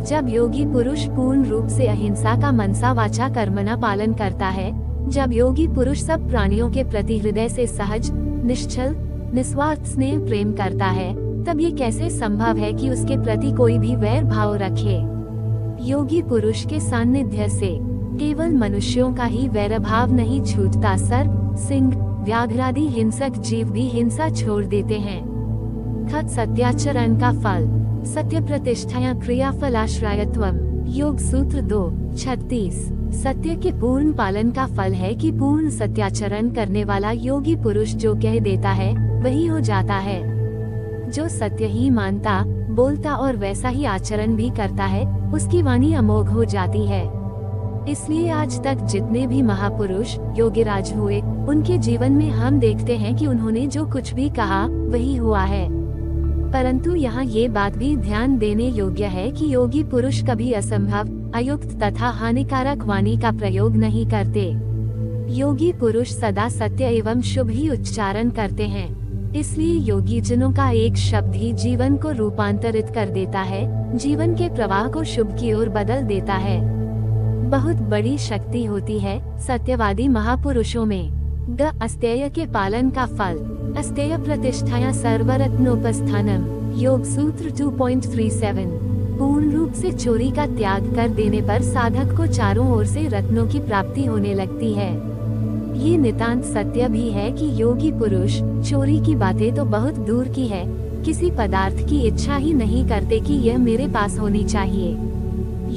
S1: जब योगी पुरुष पूर्ण रूप से अहिंसा का मनसा वाचा कर्मणा पालन करता है, जब योगी पुरुष सब प्राणियों के प्रति हृदय से सहज, निश्चल, निस्वार्थ स्नेह प्रेम करता है, तब ये कैसे संभव है कि उसके प्रति कोई भी वैर भाव रखे। योगी पुरुष के सान्निध्य से केवल मनुष्यों का ही वैर भाव नहीं छूटता, सर्प, सिंह, व्याघ्रादि हिंसक जीव भी हिंसा छोड़ देते हैं। सत्याचरण का फल। सत्य प्रतिष्ठाया क्रियाफलाश्रयत्वम। योग सूत्र 2.36। सत्य के पूर्ण पालन का फल है कि पूर्ण सत्याचरण करने वाला योगी पुरुष जो कह देता है वही हो जाता है। जो सत्य ही मानता, बोलता और वैसा ही आचरण भी करता है, उसकी वाणी अमोघ हो जाती है। इसलिए आज तक जितने भी महापुरुष योगीराज हुए, उनके जीवन में हम देखते हैं कि उन्होंने जो कुछ भी कहा वही हुआ है। परंतु यहाँ ये बात भी ध्यान देने योग्य है कि योगी पुरुष कभी असंभव, अयुक्त तथा हानिकारक वाणी का प्रयोग नहीं करते। योगी पुरुष सदा सत्य एवं शुभ ही उच्चारण करते हैं। इसलिए योगी जनों का एक शब्द ही जीवन को रूपांतरित कर देता है, जीवन के प्रवाह को शुभ की ओर बदल देता है। बहुत बड़ी शक्ति होती है सत्यवादी महापुरुषों में। अस्तेय के पालन का फल। अस्तेय प्रतिष्ठाया सर्वरत्नोपस्थानम। योग सूत्र 2.37। पूर्ण रूप से चोरी का त्याग कर देने पर साधक को चारों ओर से रत्नों की प्राप्ति होने लगती है। ये नितांत सत्य भी है कि योगी पुरुष चोरी की बातें तो बहुत दूर की है, किसी पदार्थ की इच्छा ही नहीं करते कि यह मेरे पास होनी चाहिए।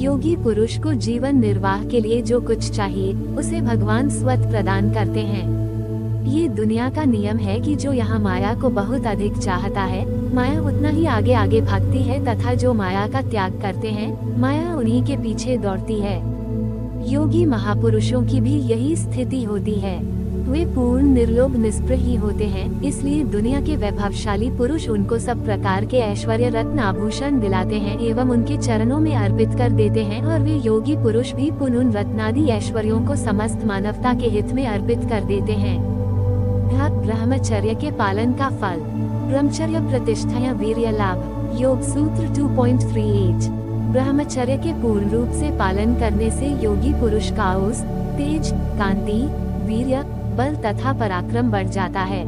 S1: योगी पुरुष को जीवन निर्वाह के लिए जो कुछ चाहिए उसे भगवान स्वतः प्रदान करते हैं। ये दुनिया का नियम है कि जो यहाँ माया को बहुत अधिक चाहता है, माया उतना ही आगे आगे भागती है, तथा जो माया का त्याग करते हैं, माया उन्हीं के पीछे दौड़ती है। योगी महापुरुषों की भी यही स्थिति होती है। वे पूर्ण निर्लोभ निष्प्रही होते हैं, इसलिए दुनिया के वैभवशाली पुरुष उनको सब प्रकार के ऐश्वर्य रत्न आभूषण दिलाते हैं एवं उनके चरणों में अर्पित कर देते हैं, और वे योगी पुरुष भी पुनः उन रत्नादि ऐश्वर्यों को समस्त मानवता के हित में अर्पित कर देते हैं। ब्रह्मचर्य के पालन का फल। ब्रह्मचर्य प्रतिष्ठा वीर्य लाभ। योग सूत्र 2.38। ब्रह्मचर्य के पूर्ण रूप से पालन करने से योगी पुरुष का ओज, तेज, कांति, वीर्य, बल तथा पराक्रम बढ़ जाता है।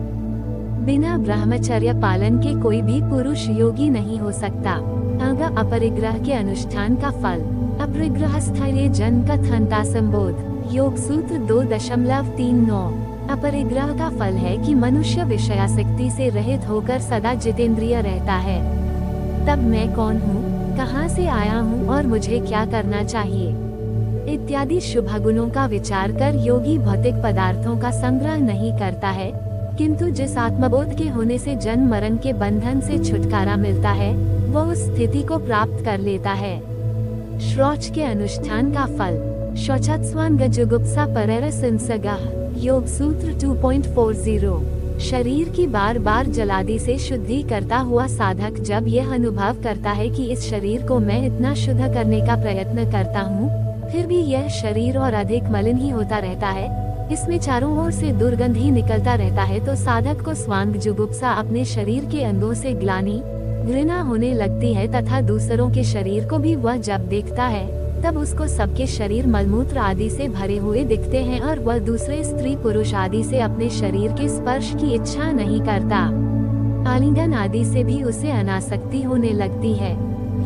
S1: बिना ब्रह्मचर्य पालन के कोई भी पुरुष योगी नहीं हो सकता। अपरिग्रह के अनुष्ठान का फल। अपरिग्रह स्थैर्य जन कथनता संबोध। योग सूत्र 2.39। अपरिग्रह का फल है कि मनुष्य विषयासक्ति से रहित होकर सदा जितेंद्रिय रहता है। तब मैं कौन हूँ, कहाँ से आया हूँ और मुझे क्या करना चाहिए इत्यादि शुभ गुणों का विचार कर योगी भौतिक पदार्थों का संग्रह नहीं करता है, किंतु जिस आत्मबोध के होने से जन्म मरण के बंधन से छुटकारा मिलता है, वह उस स्थिति को प्राप्त कर लेता है। शौच के अनुष्ठान का फल। शौचात्स्वान गजुगुप्सा पररसंसगः। योग सूत्र 2.40। शरीर की बार बार जलादि से शुद्धि करता हुआ साधक जब यह अनुभव करता है कि इस शरीर को मैं इतना शुद्ध करने का प्रयत्न करता हूँ, फिर भी यह शरीर और अधिक मलिन ही होता रहता है, इसमें चारों ओर से दुर्गंध ही निकलता रहता है, तो साधक को स्वांग जुगुप्सा अपने शरीर के अंगों से ग्लानि, घृणा होने लगती है, तथा दूसरों के शरीर को भी वह जब देखता है तब उसको सबके शरीर मलमूत्र आदि से भरे हुए दिखते हैं, और वह दूसरे स्त्री पुरुष आदि से अपने शरीर के स्पर्श की इच्छा नहीं करता। आलिंगन आदि से भी उसे अनासक्ति होने लगती है।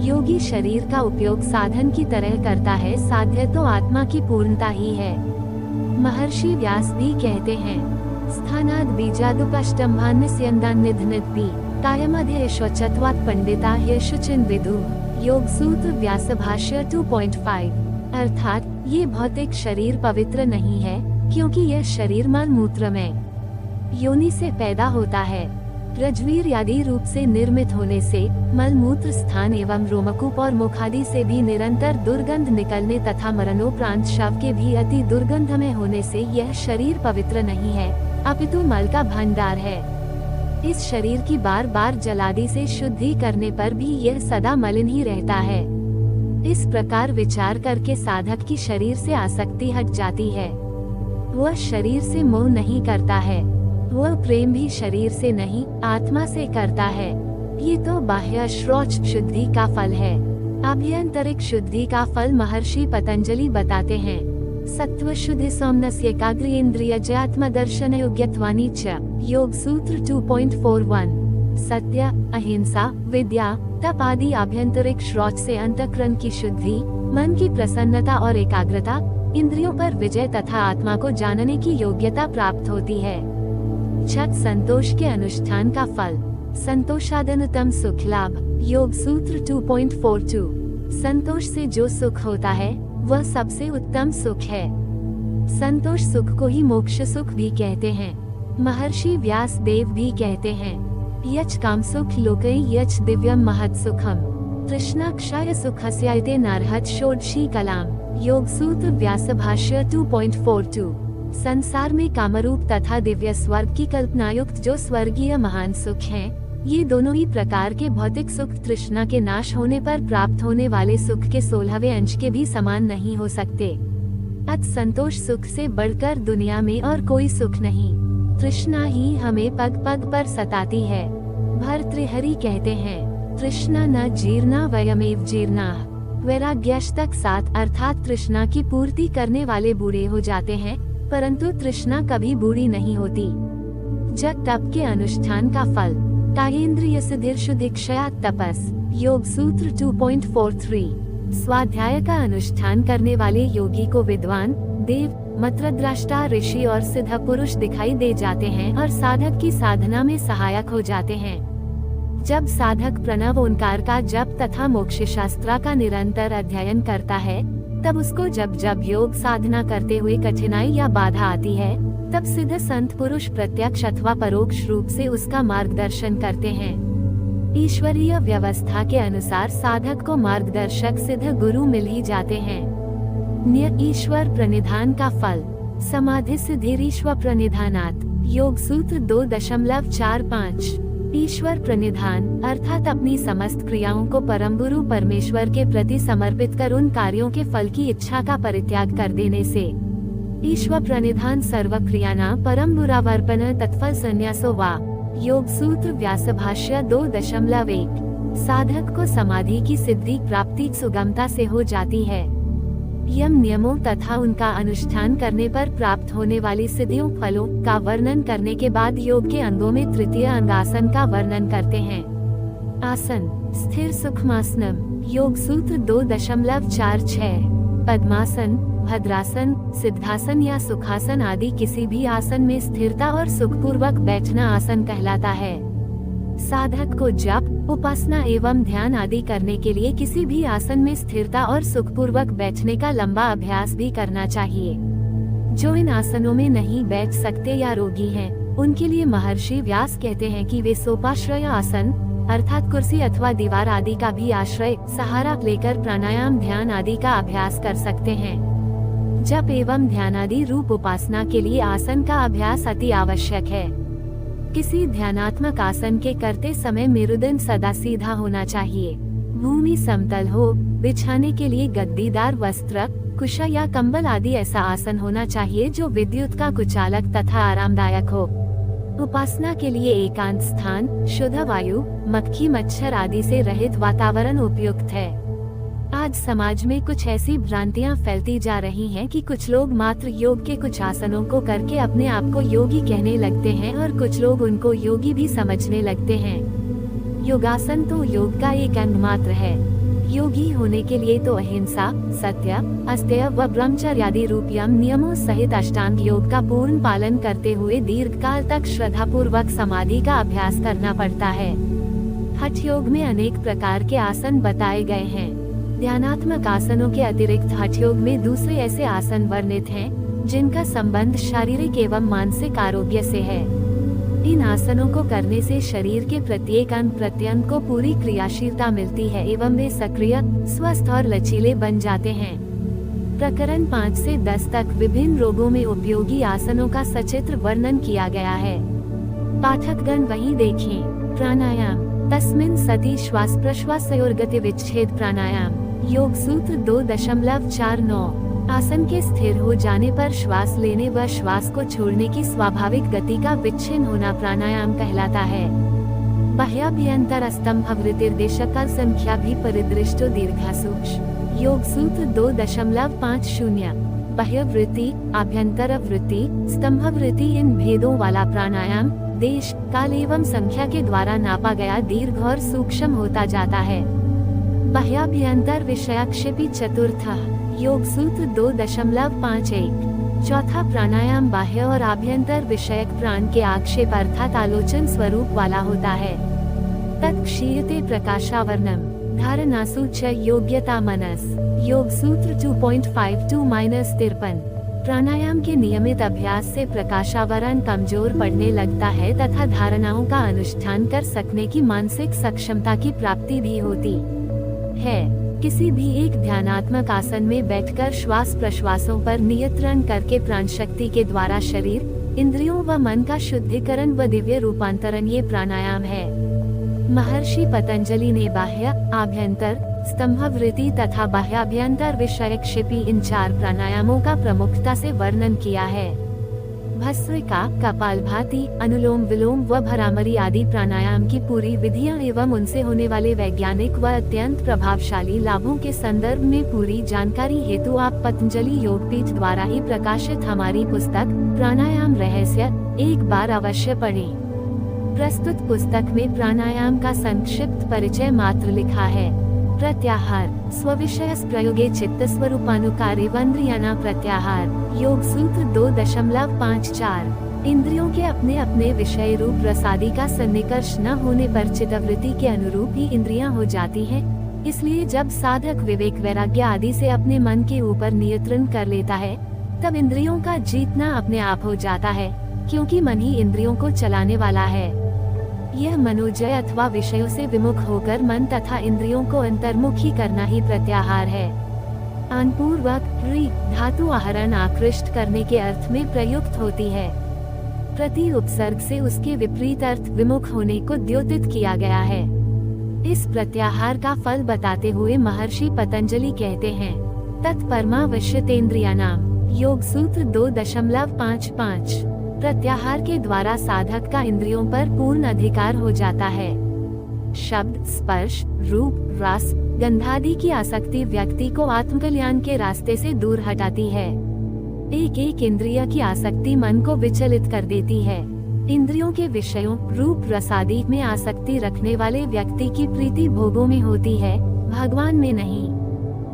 S1: योगी शरीर का उपयोग साधन की तरह करता है, साध्य तो आत्मा की पूर्णता ही है। महर्षि व्यास भी कहते हैं, स्थानाद बीजादुपष्टम्भान्यस्यन्दान निधनद्भि कायमध्य शौचत्वात् पंडिता ह्यशुचिन विदुः। योग सूत्र व्यास भाष्य 2.5। अर्थात ये भौतिक शरीर पवित्र नहीं है, क्योंकि यह शरीर मल मूत्र में योनि से पैदा होता है। रज्वीर आदि रूप से निर्मित होने से मल मूत्र स्थान एवं रोमकूप और मुखादि से भी निरंतर दुर्गंध निकलने तथा मरणोपरांत शव के भी अति दुर्गंधमय होने से यह शरीर पवित्र नहीं है, अपितु मल का भंडार है। इस शरीर की बार बार जलादि से शुद्धि करने पर भी यह सदा मलिन ही रहता है। इस प्रकार विचार करके साधक की शरीर से आसक्ति हट जाती है। वह शरीर से मोह नहीं करता है, वह प्रेम भी शरीर से नहीं आत्मा से करता है। ये तो बाह्य शौच शुद्धि का फल है। आभ्यंतरिक शुद्धि का फल महर्षि पतंजलि बताते हैं। सत्व शुद्धि सौम्नस्य एकाग्रेन्द्रिय आत्मदर्शन योग्यत्वानि च। योग सूत्र 2.41। सत्य, अहिंसा, विद्या, तप आदि आभ्यंतरिक शौच से अंतःकरण की शुद्धि, मन की प्रसन्नता और एकाग्रता, इंद्रियों पर विजय तथा आत्मा को जानने की योग्यता प्राप्त होती है। छठ संतोष के अनुष्ठान का फल। संतोषादनतम सुख लाभ। योग सूत्र 2.42। संतोष से जो सुख होता है वह सबसे उत्तम सुख है। संतोष सुख को ही मोक्ष सुख भी कहते हैं। महर्षि व्यास देव भी कहते हैं, यच काम सुख लोकै यच दिव्यम महत् सुखम तृष्णा क्षय सुखस्यायते नारहत षोडशी कलाम। योग सूत्र व्यास भाष्य 2.42। संसार में कामरूप तथा दिव्य स्वर्ग की कल्पना युक्त जो स्वर्गीय महान सुख हैं, ये दोनों ही प्रकार के भौतिक सुख तृष्णा के नाश होने पर प्राप्त होने वाले सुख के 16वें अंश के भी समान नहीं हो सकते। अत संतोष सुख से बढ़कर दुनिया में और कोई सुख नहीं। तृष्णा ही हमें पग पग पर सताती है। भर्तृहरि कहते हैं, तृष्णा न जीर्णा वयमेव जीर्णा। वैराग्यष्टक 7 अर्थात तृष्णा की पूर्ति करने वाले बूढ़े हो जाते हैं, परंतु तृष्णा कभी बूढ़ी नहीं होती। जप तप के अनुष्ठान का फल। कायेंद्रिय सिद्धिर्षुधिक्षया तपस। योग सूत्र 2.43। स्वाध्याय का अनुष्ठान करने वाले योगी को विद्वान, देव, मंत्रद्रष्टा, ऋषि और सिद्ध पुरुष दिखाई दे जाते हैं और साधक की साधना में सहायक हो जाते हैं। जब साधक प्रणव ओंकार का जप तथा मोक्ष शास्त्र का निरंतर अध्ययन करता है, तब उसको जब जब योग साधना करते हुए कठिनाई या बाधा आती है, तब सिद्ध संत पुरुष प्रत्यक्ष अथवा परोक्ष रूप से उसका मार्गदर्शन करते हैं। ईश्वरीय व्यवस्था के अनुसार साधक को मार्गदर्शक सिद्ध गुरु मिल ही जाते हैं। ईश्वर प्रणिधान का फल। समाधि सिद्धिरीश्वर प्रणिधानात्। योग सूत्र 2.45। ईश्वर प्रणिधान अर्थात अपनी समस्त क्रियाओं को परम गुरु परमेश्वर के प्रति समर्पित कर उन कार्यों के फल की इच्छा का परित्याग कर देने से। ईश्वर प्रणिधान सर्व क्रियाना परम बुरावर्पण तत्फल संन्यासो वा। योग सूत्र व्यास भाष्य 2.1। साधक को समाधि की सिद्धि प्राप्ति सुगमता से हो जाती है। यम नियमों तथा उनका अनुष्ठान करने पर प्राप्त होने वाली सिद्धियों फलों का वर्णन करने के बाद योग के अंगों में तृतीय अंग आसन का वर्णन करते हैं। आसन। स्थिर सुखमासनम। योग सूत्र 2.46। पद्मासन, भद्रासन, सिद्धासन या सुखासन आदि किसी भी आसन में स्थिरता और सुखपूर्वक बैठना आसन कहलाता है। साधक को जप, उपासना एवं ध्यान आदि करने के लिए किसी भी आसन में स्थिरता और सुखपूर्वक बैठने का लंबा अभ्यास भी करना चाहिए। जो इन आसनों में नहीं बैठ सकते या रोगी हैं, उनके लिए महर्षि व्यास कहते हैं कि वे सोपाश्रय आसन अर्थात कुर्सी अथवा दीवार आदि का भी आश्रय सहारा लेकर प्राणायाम, ध्यान आदि का अभ्यास कर सकते हैं। जप एवं ध्यान आदि रूप उपासना के लिए आसन का अभ्यास अति आवश्यक है। किसी ध्यानात्मक आसन के करते समय मेरुदंड सदा सीधा होना चाहिए। भूमि समतल हो। बिछाने के लिए गद्दीदार वस्त्र, कुशा या कंबल आदि ऐसा आसन होना चाहिए जो विद्युत का कुचालक तथा आरामदायक हो। उपासना के लिए एकांत स्थान, शुद्ध वायु, मक्खी मच्छर आदि से रहित वातावरण उपयुक्त है। आज समाज में कुछ ऐसी भ्रांतियां फैलती जा रही हैं कि कुछ लोग मात्र योग के कुछ आसनों को करके अपने आप को योगी कहने लगते हैं और कुछ लोग उनको योगी भी समझने लगते हैं। योगासन तो योग का एक अंग मात्र है। योगी होने के लिए तो अहिंसा, सत्य, अस्तेय व ब्रह्मचर्य आदि रूप यम नियमों सहित अष्टांग योग का पूर्ण पालन करते हुए दीर्घ काल तक श्रद्धा पूर्वक समाधि का अभ्यास करना पड़ता है। हठ योग में अनेक प्रकार के आसन बताए गए हैं। ध्यानात्मक आसनों के अतिरिक्त हठ योग में दूसरे ऐसे आसन वर्णित हैं, जिनका संबंध शारीरिक एवं मानसिक आरोग्य से है। इन आसनों को करने से शरीर के प्रत्येक अंग प्रत्यंग को पूरी क्रियाशीलता मिलती है एवं वे सक्रिय, स्वस्थ और लचीले बन जाते हैं। प्रकरण 5 से 10 तक विभिन्न रोगों में उपयोगी आसनों का सचित्र वर्णन किया गया है। पाठकगण वहीं देखें। प्राणायाम। तस्मिन् सति श्वास प्रश्वासयोर्गति विच्छेद प्राणायाम। योग सूत्र 2.49। आसन के स्थिर हो जाने पर श्वास लेने व श्वास को छोड़ने की स्वाभाविक गति का विच्छिन्न होना प्राणायाम कहलाता है। बाह्याभ्यंतर स्तंभवृत्तिर्देशक संख्या भी परिदृष्टो दीर्घासूक्ष्म। योग सूत्र 2.50। बाह्यवृत्ति, आभ्यंतर वृत्ति, स्तंभवृत्ति इन भेदों वाला प्राणायाम देश, काल एवं संख्या के द्वारा नापा गया दीर्घ और सूक्ष्म होता जाता है। बाह्याभ्यंतर विषयाक्षेपी चतुर्थ। योग सूत्र 2.51। चौथा प्राणायाम बाह्य और आभ्यंतर विषयक प्राण के आक्षेप अर्थात आलोचन स्वरूप वाला होता है। तत्क्षीयते प्रकाशावरणम। धारणासु च योग्यता मनस। योग सूत्र 2.52-53। प्राणायाम के नियमित अभ्यास से प्रकाशावरण कमजोर पड़ने लगता है तथा धारणाओं का अनुष्ठान कर सकने की मानसिक सक्षमता की प्राप्ति भी होती है। किसी भी एक ध्यानात्मक आसन में बैठकर श्वास प्रश्वासों पर नियंत्रण करके प्राण शक्ति के द्वारा शरीर, इंद्रियों व मन का शुद्धिकरण व दिव्य रूपांतरण ये प्राणायाम है। महर्षि पतंजलि ने बाह्य, आभ्यंतर, स्तंभवृत्ति तथा बाह्याभ्यंतर विषयक्षेपी इन 4 प्राणायामों का प्रमुखता से वर्णन किया है। भस्त्रिका, कपालभाति, अनुलोम विलोम व भ्रामरी आदि प्राणायाम की पूरी विधियां एवं उनसे होने वाले वैज्ञानिक व अत्यंत प्रभावशाली लाभों के संदर्भ में पूरी जानकारी हेतु आप पतंजलि योगपीठ द्वारा ही प्रकाशित हमारी पुस्तक प्राणायाम रहस्य एक बार अवश्य पढ़ें। प्रस्तुत पुस्तक में प्राणायाम का संक्षिप्त परिचय मात्र लिखा है। प्रत्याहार स्वविषय प्रयोगे चित्त स्वरूपानुकारी वंद्रियाना प्रत्याहार योग सूत्र 2.54 इंद्रियों के अपने अपने विषय रूप रसादि का सन्निकर्ष न होने पर चित्तवृत्ति के अनुरूप ही इंद्रियां हो जाती हैं। इसलिए जब साधक विवेक वैराग्य आदि से अपने मन के ऊपर नियंत्रण कर लेता है, तब इंद्रियों का जीतना अपने आप हो जाता है, क्योंकि मन ही इंद्रियों को चलाने वाला है। यह मनोजय अथवा विषयों से विमुख होकर मन तथा इंद्रियों को अंतर्मुखी करना ही प्रत्याहार है। अनपूर्वक री धातु आहरण आकृष्ट करने के अर्थ में प्रयुक्त होती है। प्रति उपसर्ग से उसके विपरीत अर्थ विमुख होने को द्योतित किया गया है। इस प्रत्याहार का फल बताते हुए महर्षि पतंजलि कहते हैं, तत्परमावश्यतेन्द्रियाणाम योग सूत्र 2.55 प्रत्याहार के द्वारा साधक का इंद्रियों पर पूर्ण अधिकार हो जाता है। शब्द, स्पर्श, रूप, रस, गंधादि की आसक्ति व्यक्ति को आत्मकल्याण के रास्ते से दूर हटाती है। एक एक इंद्रिय की आसक्ति मन को विचलित कर देती है। इंद्रियों के विषयों, रूप, रसादि में आसक्ति रखने वाले व्यक्ति की प्रीति भोगों में होती है, भगवान में नहीं।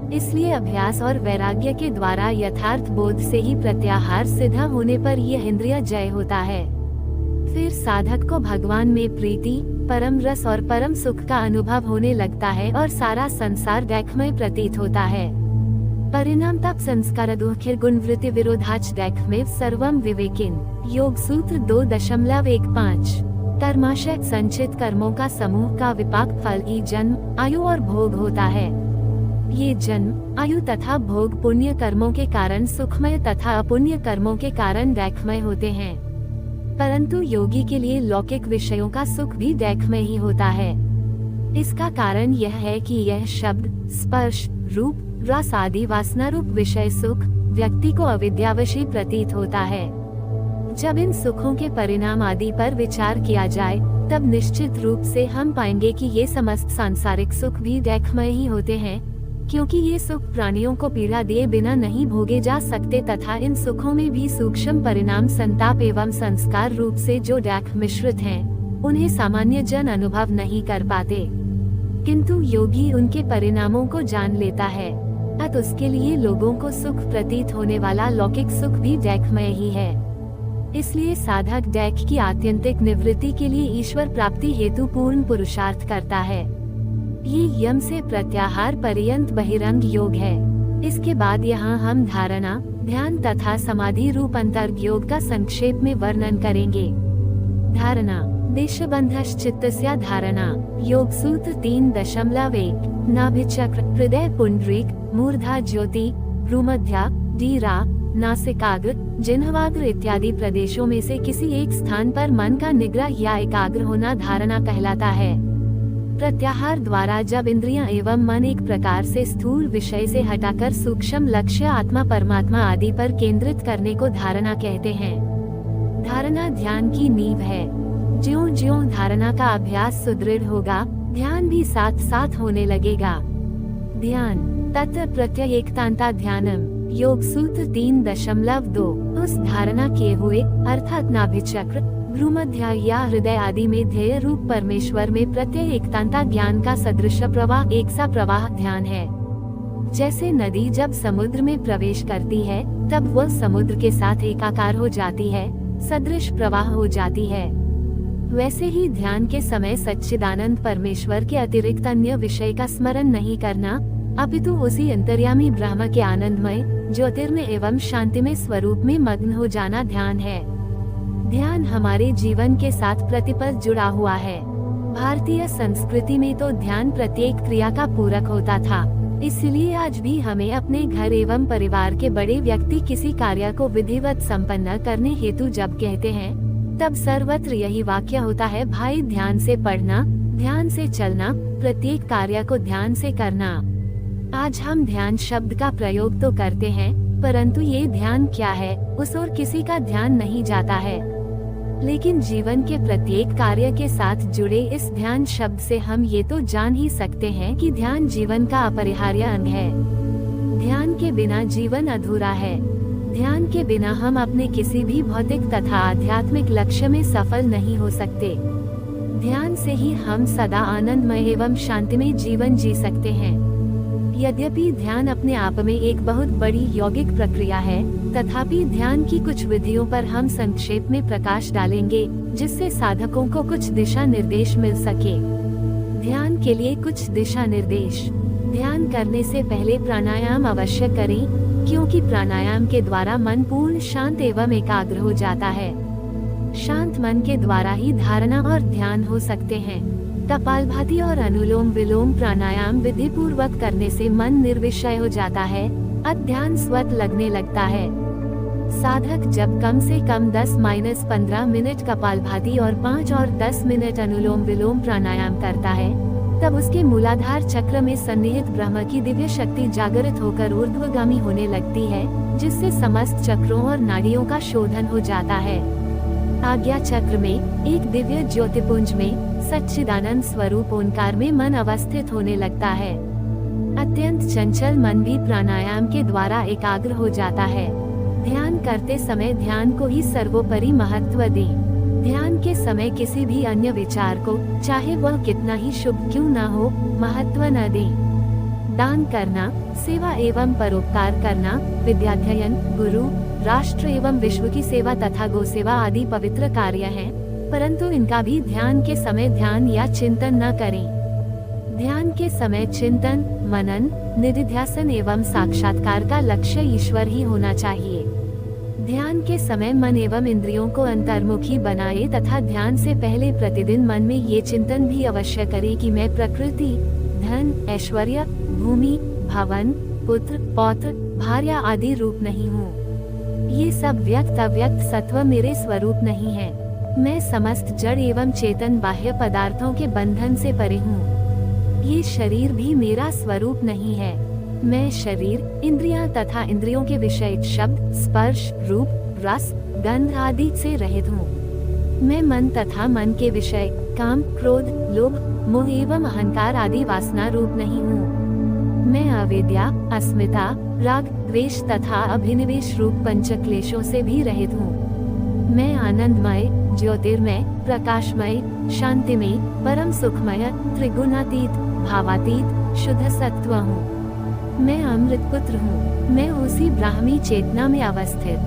S1: इसलिए अभ्यास और वैराग्य के द्वारा यथार्थ बोध से ही प्रत्याहार सिद्ध होने पर यह इंद्रिय जय होता है। फिर साधक को भगवान में प्रीति, परम रस और परम सुख का अनुभव होने लगता है और सारा संसार दैखमय प्रतीत होता है। परिणाम तप संस्कार दुखिर गुणवृत्ति विरोधाच दैखमेव सर्वम विवेकिन योग सूत्र 2.15 कर्माशय संचित कर्मों का समूह का विपाक फल ही जन्म, आयु और भोग होता है। ये जन्म, आयु तथा भोग पुण्य कर्मों के कारण सुखमय तथा अपुण्य कर्मों के कारण दैखमय होते हैं। परंतु योगी के लिए लौकिक विषयों का सुख भी दैखमय ही होता है। इसका कारण यह है कि यह शब्द, स्पर्श, रूप, रस आदि वासना रूप विषय सुख व्यक्ति को अविद्यावशी प्रतीत होता है। जब इन सुखों के परिणाम आदि पर विचार किया जाए, तब निश्चित रूप से हम पाएंगे कि ये समस्त सांसारिक सुख भी दैखमय ही होते हैं, क्योंकि ये सुख प्राणियों को पीड़ा दिए बिना नहीं भोगे जा सकते तथा इन सुखों में भी सूक्ष्म परिणाम संताप एवं संस्कार रूप से जो दैख मिश्रित हैं, उन्हें सामान्य जन अनुभव नहीं कर पाते, किंतु योगी उनके परिणामों को जान लेता है। अत उसके लिए लोगों को सुख प्रतीत होने वाला लौकिक सुख भी दैखमय ही है। इसलिए साधक दैख की आत्यंतिक निवृत्ति के लिए ईश्वर प्राप्ति हेतु पूर्ण पुरुषार्थ करता है। ये यम से प्रत्याहार पर्यंत बहिरंग योग है। इसके बाद यहाँ हम धारणा, ध्यान तथा समाधि रूप अंतर्ग योग का संक्षेप में वर्णन करेंगे। धारणा देशबंधश चित्तस्या धारणा योग सूत्र 3.1 नाभिचक्र, हृदय पुंडरीक, मूर्धा ज्योति, भ्रूमध्या, डीरा, नासिकाग्र, जिह्वाग्र इत्यादि प्रदेशों में से किसी एक स्थान पर मन का निग्रह या एकाग्र होना धारणा कहलाता है। प्रत्याहार द्वारा जब इंद्रियां एवं मन एक प्रकार से स्थूल विषय से हटाकर सूक्ष्म लक्ष्य आत्मा परमात्मा आदि पर केंद्रित करने को धारणा कहते हैं। धारणा ध्यान की नींव है। ज्यों-ज्यों धारणा का अभ्यास सुदृढ़ होगा, ध्यान भी साथ साथ होने लगेगा। ध्यान तत्र प्रत्ययेकतांता ध्यानम योग सूत्र 3.2 उस धारणा किए हुए अर्थात नाभिचक्र, भ्रूमध्य या हृदय आदि में ध्येय रूप परमेश्वर में प्रत्यय एकांता ज्ञान का सदृश प्रवाह एक सा प्रवाह ध्यान है। जैसे नदी जब समुद्र में प्रवेश करती है, तब वह समुद्र के साथ एकाकार हो जाती है, सदृश प्रवाह हो जाती है। वैसे ही ध्यान के समय सच्चिदानंद परमेश्वर के अतिरिक्त अन्य विषय का स्मरण नहीं करना, अपितु उसी अंतर्यामी ब्रह्म के आनंदमय, ज्योतिर्मय एवं शांतिमय स्वरूप में मग्न हो जाना ध्यान है। ध्यान हमारे जीवन के साथ प्रतिपल जुड़ा हुआ है। भारतीय संस्कृति में तो ध्यान प्रत्येक क्रिया का पूरक होता था। इसलिए आज भी हमें अपने घर एवं परिवार के बड़े व्यक्ति किसी कार्य को विधिवत संपन्न करने हेतु जब कहते हैं, तब सर्वत्र यही वाक्य होता है, भाई ध्यान से पढ़ना, ध्यान से चलना, प्रत्येक कार्य को ध्यान से करना। आज हम ध्यान शब्द का प्रयोग तो करते हैं, परंतु ये ध्यान क्या है, उस ओर किसी का ध्यान नहीं जाता है। लेकिन जीवन के प्रत्येक कार्य के साथ जुड़े इस ध्यान शब्द से हम ये तो जान ही सकते हैं कि ध्यान जीवन का अपरिहार्य अंग है। ध्यान के बिना जीवन अधूरा है। ध्यान के बिना हम अपने किसी भी भौतिक तथा आध्यात्मिक लक्ष्य में सफल नहीं हो सकते। ध्यान से ही हम सदा आनंदमय एवं शांतिमय जीवन जी सकते हैं। यद्यपि ध्यान अपने आप में एक बहुत बड़ी यौगिक प्रक्रिया है, तथापि ध्यान की कुछ विधियों पर हम संक्षेप में प्रकाश डालेंगे, जिससे साधकों को कुछ दिशा निर्देश मिल सके। ध्यान के लिए कुछ दिशा निर्देश। ध्यान करने से पहले प्राणायाम अवश्य करें, क्योंकि प्राणायाम के द्वारा मन पूर्ण शांत एवं एकाग्र हो जाता है। शांत मन के द्वारा ही धारणा और ध्यान हो सकते हैं। कपालभाति और अनुलोम विलोम प्राणायाम विधि पूर्वक करने से मन निर्विषय हो जाता है, ध्यान स्वत लगने लगता है। साधक जब कम से कम 10-15 मिनट कपालभाति और 5 और 10 मिनट अनुलोम विलोम प्राणायाम करता है, तब उसके मूलाधार चक्र में सन्निहित ब्रह्म की दिव्य शक्ति जागृत होकर ऊर्ध्वगामी होने लगती है, जिससे समस्त चक्रों और नाड़ियों का शोधन हो जाता है। आज्ञा चक्र में एक दिव्य ज्योतिपुंज में सच्चिदानंद स्वरूप ओंकार में मन अवस्थित होने लगता है। अत्यंत चंचल मन भी प्राणायाम के द्वारा एकाग्र हो जाता है। ध्यान करते समय ध्यान को ही सर्वोपरि महत्व दें। ध्यान के समय किसी भी अन्य विचार को, चाहे वह कितना ही शुभ क्यों न हो, महत्व न दें। दान करना, सेवा एवं परोपकार करना, विद्याध्ययन, गुरु, राष्ट्र एवं विश्व की सेवा तथा गौसेवा आदि पवित्र कार्य हैं, परंतु इनका भी ध्यान के समय ध्यान या चिंतन न करें। ध्यान के समय चिंतन, मनन, निधिध्यासन एवं साक्षात्कार का लक्ष्य ईश्वर ही होना चाहिए। ध्यान के समय मन एवं इंद्रियों को अंतर्मुखी बनाए तथा ध्यान से पहले प्रतिदिन मन में ये चिंतन भी अवश्य करे कि मैं प्रकृति, धन, ऐश्वर्य, भूमि, भवन, पुत्र, पौत्र, भार्या आदि रूप नहीं हूँ। ये सब व्यक्त अव्यक्त सत्व मेरे स्वरूप नहीं है। मैं समस्त जड़ एवं चेतन बाह्य पदार्थों के बंधन से परे हूँ। ये शरीर भी मेरा स्वरूप नहीं है। मैं शरीर, इंद्रियां तथा इंद्रियों के विषय शब्द, स्पर्श, रूप, रस, गंध आदि से रहित हूँ। मैं मन तथा मन के विषय काम, क्रोध, लोभ, मोह एवं अहंकार आदि वासना रूप नहीं हूँ। मैं अविद्या, अस्मिता, राग, द्वेष तथा अभिनिवेश रूप पंचक्लेशों से भी रहित हूँ। मैं आनंदमय, ज्योतिर्मय, प्रकाशमय, शांतिमय, परम सुखमय, त्रिगुणातीत, भावातीत, शुद्ध सत्व हूँ। मैं अमृत पुत्र हूँ। मैं उसी ब्राह्मी चेतना में अवस्थित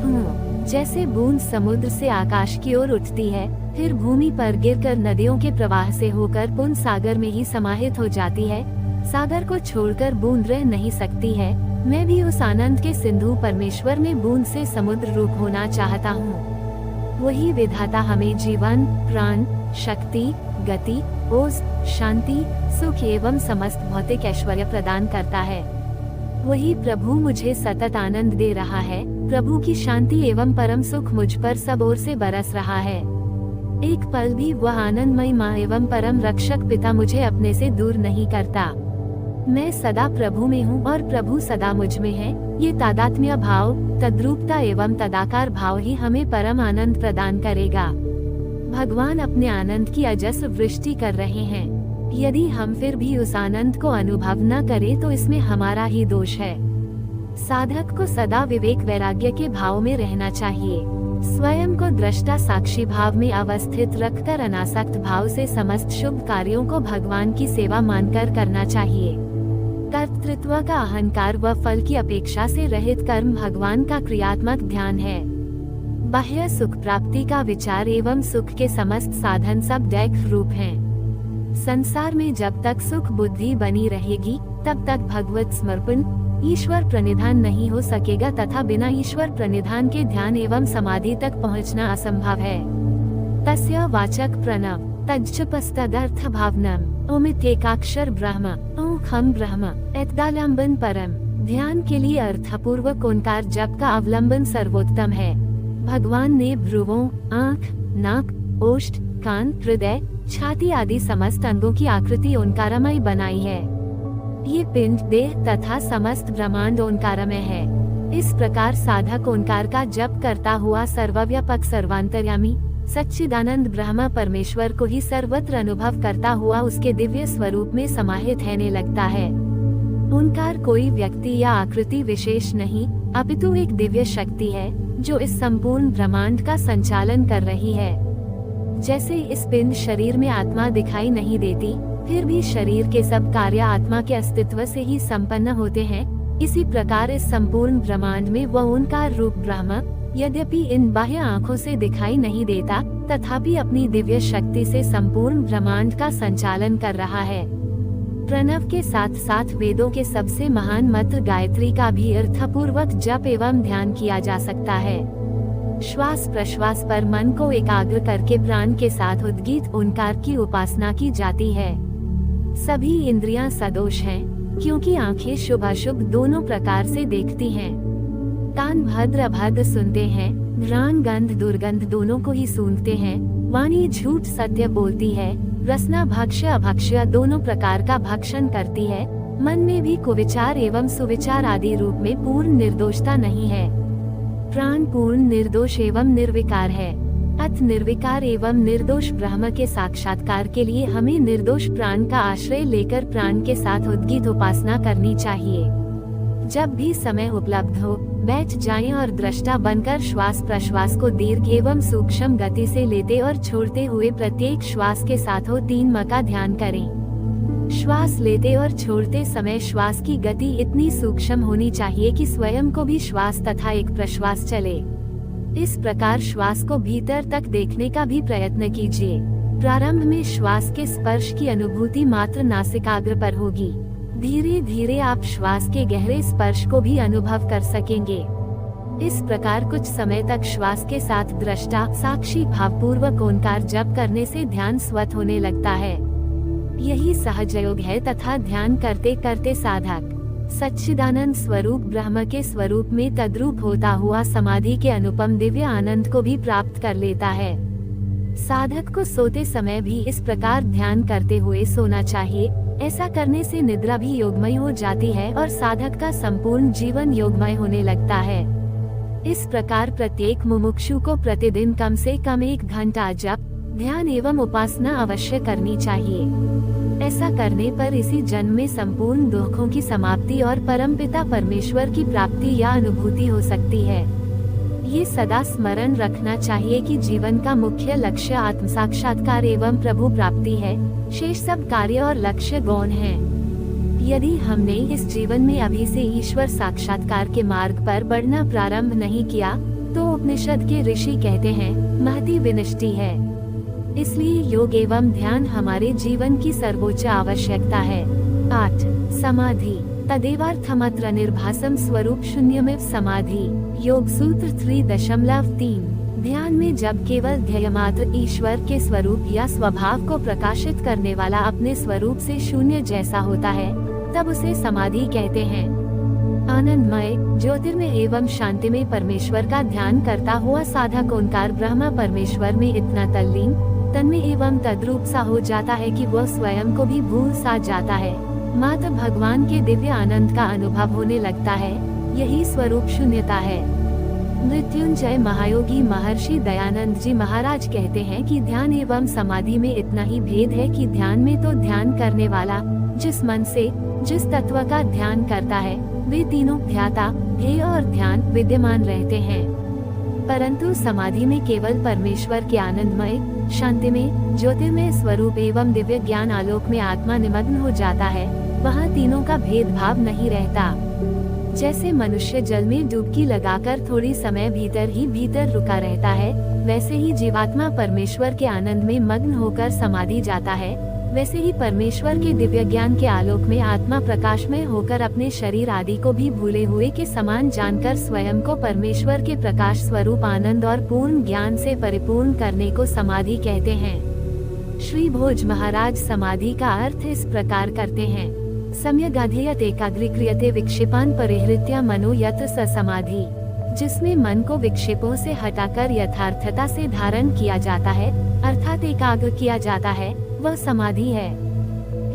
S1: हूँ। जैसे बूंद समुद्र से आकाश की ओर उठती है, फिर भूमि पर गिरकर नदियों के प्रवाह से होकर पुनः सागर में ही समाहित हो जाती है, सागर को छोड़कर बूंद रह नहीं सकती है, मैं भी उस आनंद के सिंधु परमेश्वर में बूंद से समुद्र रूप होना चाहता हूँ। वही विधाता हमें जीवन, प्राण, शक्ति, गति, ओज, शांति, सुख एवं समस्त भौतिक ऐश्वर्य प्रदान करता है। वही प्रभु मुझे सतत आनंद दे रहा है। प्रभु की शांति एवं परम सुख मुझ पर सब ओर से बरस रहा है। एक पल भी वह आनंदमय माँ एवं परम रक्षक पिता मुझे अपने से दूर नहीं करता। मैं सदा प्रभु में हूँ और प्रभु सदा मुझ में है। ये तादात्म्य भाव, तद्रूपता एवं तदाकार भाव ही हमें परम आनंद प्रदान करेगा। भगवान अपने आनंद की अजस्र वृष्टि कर रहे हैं। यदि हम फिर भी उस आनंद को अनुभव न करें तो इसमें हमारा ही दोष है। साधक को सदा विवेक वैराग्य के भाव में रहना चाहिए। स्वयं को दृष्टा साक्षी भाव में अवस्थित रखकर अनासक्त भाव से समस्त शुभ कार्यों को भगवान की सेवा मानकर करना चाहिए। कर्तृत्व का अहंकार व फल की अपेक्षा से रहित कर्म भगवान का क्रियात्मक ध्यान है। बाह्य सुख प्राप्ति का विचार एवं सुख के समस्त साधन सब दैहिक रूप हैं। संसार में जब तक सुख बुद्धि बनी रहेगी, तब तक भगवत समर्पण, ईश्वर प्रणिधान नहीं हो सकेगा तथा बिना ईश्वर प्रणिधान के ध्यान एवं समाधि तक पहुंचना असंभव है। तस्य वाचक प्रणव तज्जपस्तदर्थ भावनम ओमित्येकाक्षर ब्रह्म ओम ब्रह्म एतदालंबन परम। ध्यान के लिए अर्थपूर्वक ओंकार जप का अवलंबन सर्वोत्तम है। भगवान ने भ्रुवों, आँख, नाक, ओष्ठ, कान, हृदय, छाती आदि समस्त अंगों की आकृति ओंकारमय बनाई है। ये पिंड, देह तथा समस्त ब्रह्मांड ओंकारमय है। इस प्रकार साधक ओंकार का जप करता हुआ सर्वव्यापक सर्वांतर्यामी सच्चिदानंद ब्रह्म परमेश्वर को ही सर्वत्र अनुभव करता हुआ उसके दिव्य स्वरूप में समाहित रहने लगता है। ओंकार कोई व्यक्ति या आकृति विशेष नहीं, अपितु एक दिव्य शक्ति है जो इस संपूर्ण ब्रह्मांड का संचालन कर रही है। जैसे इस पिंड शरीर में आत्मा दिखाई नहीं देती, फिर भी शरीर के सब कार्य आत्मा के अस्तित्व से ही संपन्न होते हैं, इसी प्रकार इस संपूर्ण ब्रह्मांड में वह ओंकार रूप ब्रह्म, यद्यपि इन बाह्य आँखों से दिखाई नहीं देता, तथापि अपनी दिव्य शक्ति से संपूर्ण ब्रह्मांड का संचालन कर रहा है। प्रणव के साथ साथ वेदों के सबसे महान मंत्र गायत्री का भी अर्थपूर्वक जप एवं ध्यान किया जा सकता है। श्वास प्रश्वास पर मन को एकाग्र करके प्राण के साथ उद्गीत ओंकार की उपासना की जाती है। सभी इंद्रियां सदोष हैं, क्योंकि आंखें शुभ अशुभ दोनों प्रकार से देखती हैं। कान भद्र अभद्र सुनते हैं, घ्राण गंध दुर्गंध दोनों को ही सूंघते हैं। वाणी झूठ सत्य बोलती है, रसना भक्ष्य अभक्ष्य दोनों प्रकार का भक्षण करती है। मन में भी कुविचार एवं सुविचार आदि रूप में पूर्ण निर्दोषता नहीं है। प्राण पूर्ण निर्दोष एवं निर्विकार है। अत निर्विकार एवं निर्दोष ब्रह्म के साक्षात्कार के लिए हमें निर्दोष प्राण का आश्रय लेकर प्राण के साथ उद्गीत उपासना करनी चाहिए। जब भी समय उपलब्ध हो, बैठ जाएं और दृष्टा बनकर श्वास प्रश्वास को दीर्घ एवं सूक्ष्म गति से लेते और छोड़ते हुए प्रत्येक श्वास के साथों 3 म का ध्यान करें। श्वास लेते और छोड़ते समय श्वास की गति इतनी सूक्ष्म होनी चाहिए कि स्वयं को भी श्वास तथा एक प्रश्वास चले। इस प्रकार श्वास को भीतर तक देखने का भी प्रयत्न कीजिए। प्रारंभ में श्वास के स्पर्श की अनुभूति मात्र नासिकाग्र पर होगी। धीरे धीरे आप श्वास के गहरे स्पर्श को भी अनुभव कर सकेंगे। इस प्रकार कुछ समय तक श्वास के साथ दृष्टा साक्षी भावपूर्वक ओंकार जप करने से ध्यान स्वतः होने लगता है। यही सहज योग है तथा ध्यान करते करते साधक सच्चिदानंद स्वरूप ब्रह्म के स्वरूप में तद्रूप होता हुआ समाधि के अनुपम दिव्य आनंद को भी प्राप्त कर लेता है। साधक को सोते समय भी इस प्रकार ध्यान करते हुए सोना चाहिए। ऐसा करने से निद्रा भी योगमय हो जाती है और साधक का संपूर्ण जीवन योगमय होने लगता है। इस प्रकार प्रत्येक मुमुक्षु को प्रतिदिन कम से कम 1 घंटा जप ध्यान एवं उपासना अवश्य करनी चाहिए। ऐसा करने पर इसी जन्म में संपूर्ण दुखों की समाप्ति और परमपिता परमेश्वर की प्राप्ति या अनुभूति हो सकती है। ये सदा स्मरण रखना चाहिए कि जीवन का मुख्य लक्ष्य आत्म साक्षात्कार एवं प्रभु प्राप्ति है। शेष सब कार्य और लक्ष्य गौण हैं। यदि हमने इस जीवन में अभी से ईश्वर साक्षात्कार के मार्ग पर बढ़ना प्रारंभ नहीं किया, तो उपनिषद के ऋषि कहते हैं महती विनष्टि है। इसलिए योग एवं ध्यान हमारे जीवन की सर्वोच्च आवश्यकता है। 8. समाधि तदेवार्थमत्र निर्भासम स्वरूप शून्यमेव समाधि। योग सूत्र 3.3। ध्यान में जब केवल ध्येय मात्र ईश्वर के स्वरूप या स्वभाव को प्रकाशित करने वाला अपने स्वरूप से शून्य जैसा होता है, तब उसे समाधि कहते हैं। आनंदमय ज्योतिर्मय एवं शांतिमय परमेश्वर का ध्यान करता हुआ साधक ओंकार ब्रह्म परमेश्वर में इतना तल्लीन तन्मय एवं तद्रूप सा हो जाता है कि वह स्वयं को भी भूल सा जाता है। मात्र भगवान के दिव्य आनंद का अनुभव होने लगता है। यही स्वरूप शून्यता है। मृत्युंजय महायोगी महर्षि दयानंद जी महाराज कहते हैं कि ध्यान एवं समाधि में इतना ही भेद है कि ध्यान में तो ध्यान करने वाला जिस मन से जिस तत्व का ध्यान करता है, वे तीनों ध्याता ध्येय और ध्यान विद्यमान रहते हैं। परंतु समाधि में केवल परमेश्वर के आनंदमय शांतिमय ज्योतिर्मय स्वरूप एवं दिव्य ज्ञान आलोक में आत्मा निमग्न हो जाता है। वहाँ तीनों का भेदभाव नहीं रहता। जैसे मनुष्य जल में डुबकी लगाकर थोड़ी समय भीतर ही भीतर रुका रहता है, वैसे ही जीवात्मा परमेश्वर के आनंद में मग्न होकर समाधि जाता है। वैसे ही परमेश्वर के दिव्य ज्ञान के आलोक में आत्मा प्रकाशमय होकर अपने शरीर आदि को भी भूले हुए के समान जानकर स्वयं को परमेश्वर के प्रकाश स्वरूप आनंद और पूर्ण ज्ञान से परिपूर्ण करने को समाधि कहते हैं। श्री भोज महाराज समाधि का अर्थ इस प्रकार करते हैं। सम्यगाध्ययत एकाग्रीक्रियते विक्षेपान परिहृत्य मनो यत्र स समाधि। जिसमें मन को विक्षेपों से हटाकर यथार्थता से धारण किया जाता है, अर्थात एकाग्र किया जाता है, वह समाधि है।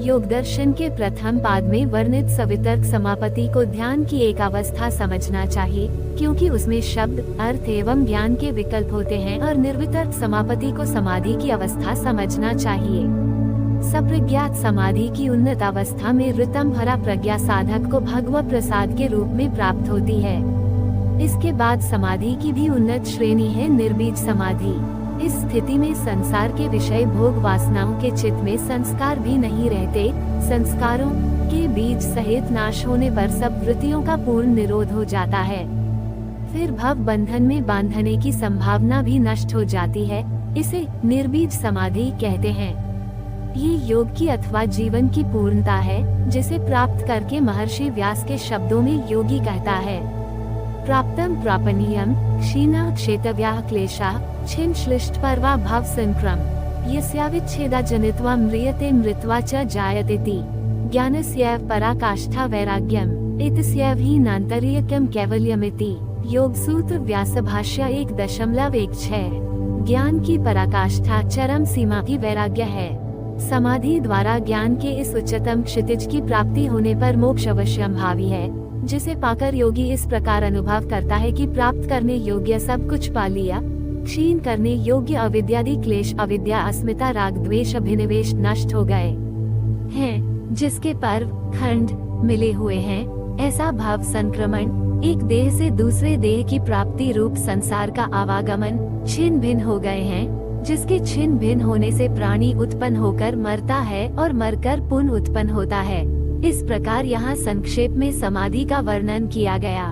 S1: योग दर्शन के प्रथम पाद में वर्णित सवितर्क समापत्ति को ध्यान की एक अवस्था समझना चाहिए, क्योंकि उसमें शब्द अर्थ एवं ज्ञान के विकल्प होते हैं, और निर्वितर्क समापत्ति को समाधि की अवस्था समझना चाहिए। सप्रज्ञात समाधि की उन्नत अवस्था में ऋतम भरा प्रज्ञा साधक को भगवत प्रसाद के रूप में प्राप्त होती है। इसके बाद समाधि की भी उन्नत श्रेणी है निर्बीज समाधि। इस स्थिति में संसार के विषय भोग वासनाओं के चित्त में संस्कार भी नहीं रहते। संस्कारों के बीज सहित नाश होने पर सब वृत्तियों का पूर्ण निरोध हो जाता है। फिर भव बंधन में बांधने की संभावना भी नष्ट हो जाती है। इसे निर्बीज समाधि कहते हैं। ये योग की अथवा जीवन की पूर्णता है, जिसे प्राप्त करके महर्षि व्यास के शब्दों में योगी कहता है, प्राप्तम प्रापणीयम क्षीणा क्षेतव्याः क्लेशः छिन्न श्लिष्ट पर्वा भव संक्रम यस्याविच्छेदा जनित्वा म्रियते मृत्वा च जायतेति ज्ञानस्यैव पराकाष्ठा वैराग्यम एतस्यैव हि नान्तरीयकम कैवल्यमिति। योग सूत्र व्यास भाष्य 1.16। ज्ञान की पराकाष्ठा चरम सीमा की वैराग्य है। समाधि द्वारा ज्ञान के इस उच्चतम क्षितिज की प्राप्ति होने पर मोक्ष अवश्यंभावी है, जिसे पाकर योगी इस प्रकार अनुभव करता है कि प्राप्त करने योग्य सब कुछ पा लिया। क्षीण करने योग्य अविद्यादि क्लेश, अविद्या, अस्मिता, राग, द्वेष, अभिनिवेश नष्ट हो गए हैं, जिसके पर्व खंड मिले हुए हैं। ऐसा भाव संक्रमण, एक देह से दूसरे देह की प्राप्ति रूप संसार का आवागमन, छिन्न भिन्न हो गए हैं, जिसके छिन्न भिन्न होने से प्राणी उत्पन्न होकर मरता है और मरकर पुनः उत्पन्न होता है। इस प्रकार यहाँ संक्षेप में समाधि का वर्णन किया गया।